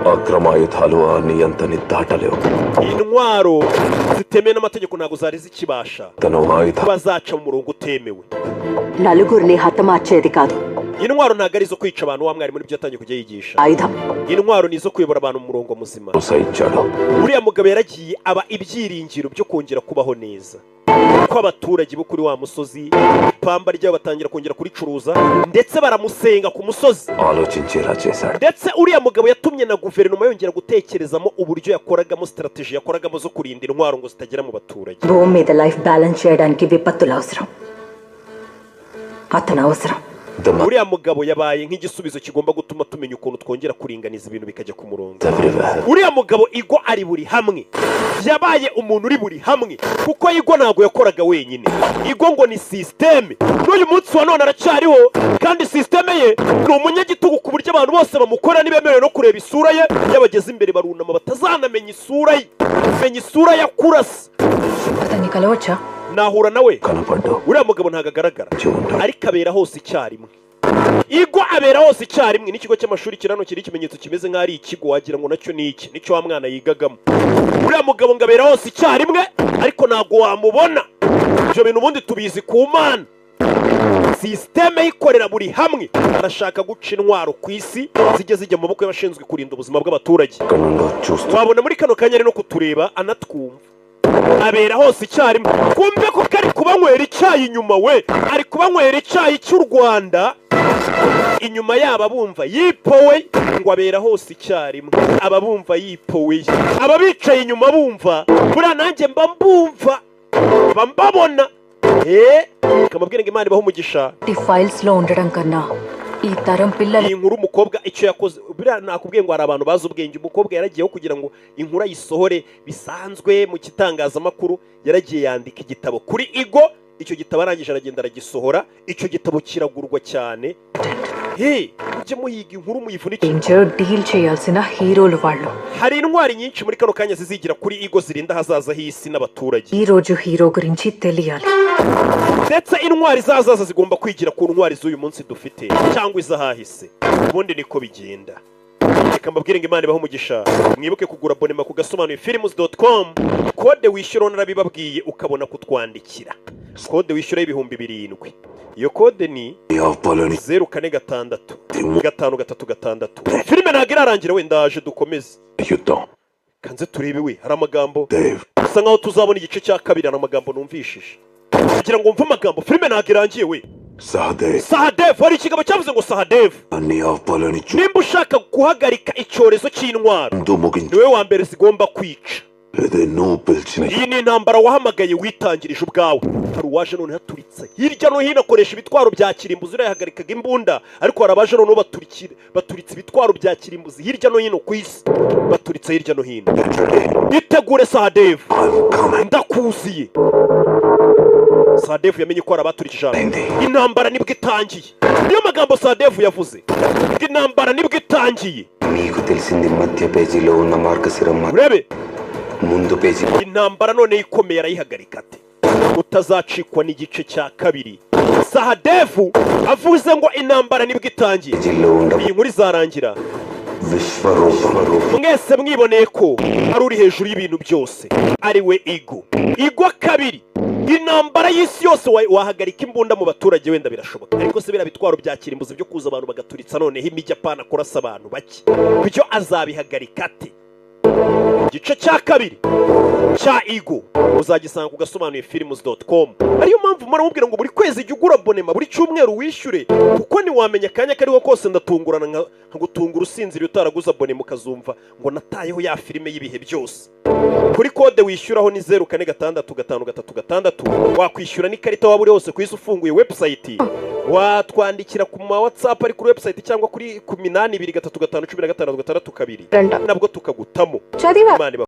Speaker 4: అక్రమాయుధాలు ఆ నియంతని దాటలేవు.
Speaker 1: intwaro zitemewe n'amategeko ntago zari zikibasha
Speaker 4: తను ఆయుధ
Speaker 1: bazaca mu murongo utemewe.
Speaker 5: నలుగురిని హతమార్చేది కాదు.
Speaker 1: Intwaro ntago ari zo kwica abantu, wa mwari muri byo yatangiye kujya yigisha.
Speaker 5: ఆయుధం
Speaker 1: Intwaro ni zo kuyobora abantu mu murongo muzima.
Speaker 4: ఇచ్చాడు.
Speaker 1: Uriya mugabo yaragiye aba ibyiringiro byo kongera kubaho neza ko abaturage bo kuri wa musozi ipamba ryabo batangira kongera kuricuruza, ndetse baramusenga ku musozi.
Speaker 4: ఆలోచించేలా చేశాడు.
Speaker 1: Ndetse uriya mugabo yatumye na guverinoma yongera gutekerezamo uburyo yakoragamo strategy yakoragamo zo kurinda intwaro ngo zitagera mu baturage.
Speaker 5: భూమి మీద life balance చేయడానికి విపత్తులు అవసరం. అతను అవసరం.
Speaker 1: Uriya mugabo yabaye nk'igisubizo kigomba gutuma tumenya ukuntu twongera kuringaniza ibintu bikajya ku murongo. Uriya mugabo Igo ari buri hamwe, yabaye umuntu uri buri hamwe, kuko Igo ntago yakoraga wenyine. Igo ngo ni systeme, n'uyu munsi wa none aracyariho, kandi systeme ye ni umunyagitugu ku buryo abantu bose bamukora nibemerewe no kureba isura ye, yabageze imbere barunama batazanamenya isura ye, menya isura ya kurasa.
Speaker 8: అతన్ని కలవచ్చా?
Speaker 1: Nahura nawe.
Speaker 4: కనపడ్డావు.
Speaker 1: Uriya mugabo ntago agaragara, ariko abera hose icyarimwe. Igo abera hose icyarimwe. N'ikigo cy'amashuri kirano kiri ikimenyetso kimeze nk'ari ikigo, wagira ngo nacyo ni iki, nicyo wa mwana yigagamo. Uriya mugabo ngo abera hose icyarimwe, ariko ntago wamubona. Ibyo bintu ubundi tubizi ku Mana. Systeme ikorera buri hamwe, arashaka guca intwaro ku isi zijye zijya mu maboko y'abashinzwe kurinda ubuzima bw'abaturage. Wabona muri kano kanya ari no kutureba anatwumva. Abera hose icyarimwe. Kumbe ko kari kubanywera icyayi inyuma we, ari kubanywera icyayi cy'u Rwanda inyuma yabo abumva yipowe, ngo abera hose icyarimwe. Ababumva yipowe, aba bicaye inyuma bumva, buriya nanjye mba mbumva, mba mbabona. Kamubwira ngo Imana ibaho umugisha.
Speaker 8: ఈ ఫైల్స్ లో ఉండడం కన్నా ఈ తరం పిల్లలు
Speaker 1: inkuru umukobwa icyo yakoze, buriya nakubwiye ngo hari abantu bazi ubwenge. Umukobwa yaragiyeho kugira ngo inkuru ayisohore bisanzwe mu kitangazamakuru, yaragiye yandika igitabo kuri Igo. Icyo gitabo arangije aragenda aragisohora, icyo gitabo kiragurwa cyane. mujye muhiga inkuru muyivunikira.
Speaker 8: Danger deal చేయాల్సిన హీరోలు వాళ్ళు.
Speaker 1: hari intwari nyinshi muri kano kanya zizigira kuri igo zirinda hazaza h'isi n'abaturage.
Speaker 8: ఈ రోజు హీరో గురించి తెలియాలి.
Speaker 1: ndetse intwari zazaza zigomba kwigira ku ntwari z'uyu munsi dufite cyangwa izahahise. ubundi niko bigenda. reka mbabwire ngo Imana ibahe umugisha. mwibuke kugura abonema ku gasobanuye films.com. kode wishyura narabibabwiye ukabona kutwandikira. kode wishyura y'ibihumbi 7. iyo kode ni 046 533. filime ntabwo irarangira wenda aje dukomeze. kanze turebe we hari amagambo bisa nkaho tuzabona igice cya kabiri. hari amagambo numvishije kugira ngo mve amagambo. filime ntabwo irangiye we. Sahadev hari ikigabo cyavuze ngo Sahadev nimba ushaka guhagarika icyorezo cy'intwaro niwe wa mbere zigomba kwica. iyi ni intambara wahamagaye witangirije ubwawe. hari uwaje none haturitse hirya no hino akoresha ibitwaro bya kirimbuzi urayahagarikaga imbunda, ariko hari abaje none baturitse ibitwaro bya kirimbuzi hirya no hino ku isi. baturitse hirya no hino. itegure Sahadev ndakuziye. Sahadev yamenye ko hari abaturikije intambara nibwo itangiye. niyo magambo Sahadev yavuze. intambara nibwo itangiye. urebe intambara none ikomeye arayihagarika ate utazacikwa n'igice cya kabiri. Sahadev avuze ngo intambara nibwo itangiye. iyi nkuru izarangira mwese mwiboneye ko ari uri hejuru y'ibintu byose ari we igo kabiri. intambara y'isi yose wahagarika imbunda mu baturage wenda birashoboka, ariko se bira bitwaro bya kirimbuzi byo kuza abantu bagaturitsa noneho imijyi apana kurasa abantu bake bityo azabihagarika ate. igice cya kabiri cya igo uzagisanga ku gasobanuye films.com. ariyo mpamvu muramubwira ngo buri kwezi jya ugura abonema, buri cyumweru wishyure, kuko ntiwamenya akanya kariho kose ndatungurana nkagutungura usinzira utaraguza abonema ukazumva ngo natayeho ya filime y'ibihe byose. kuri kode wishyuraho ni 046 wakwishyura n'ikarita waba uri hose ku isi ufunguye website. watwandikira ku ma WhatsApp ari kuri website cyangwa kuri 82351556 nabwo tukagutamo.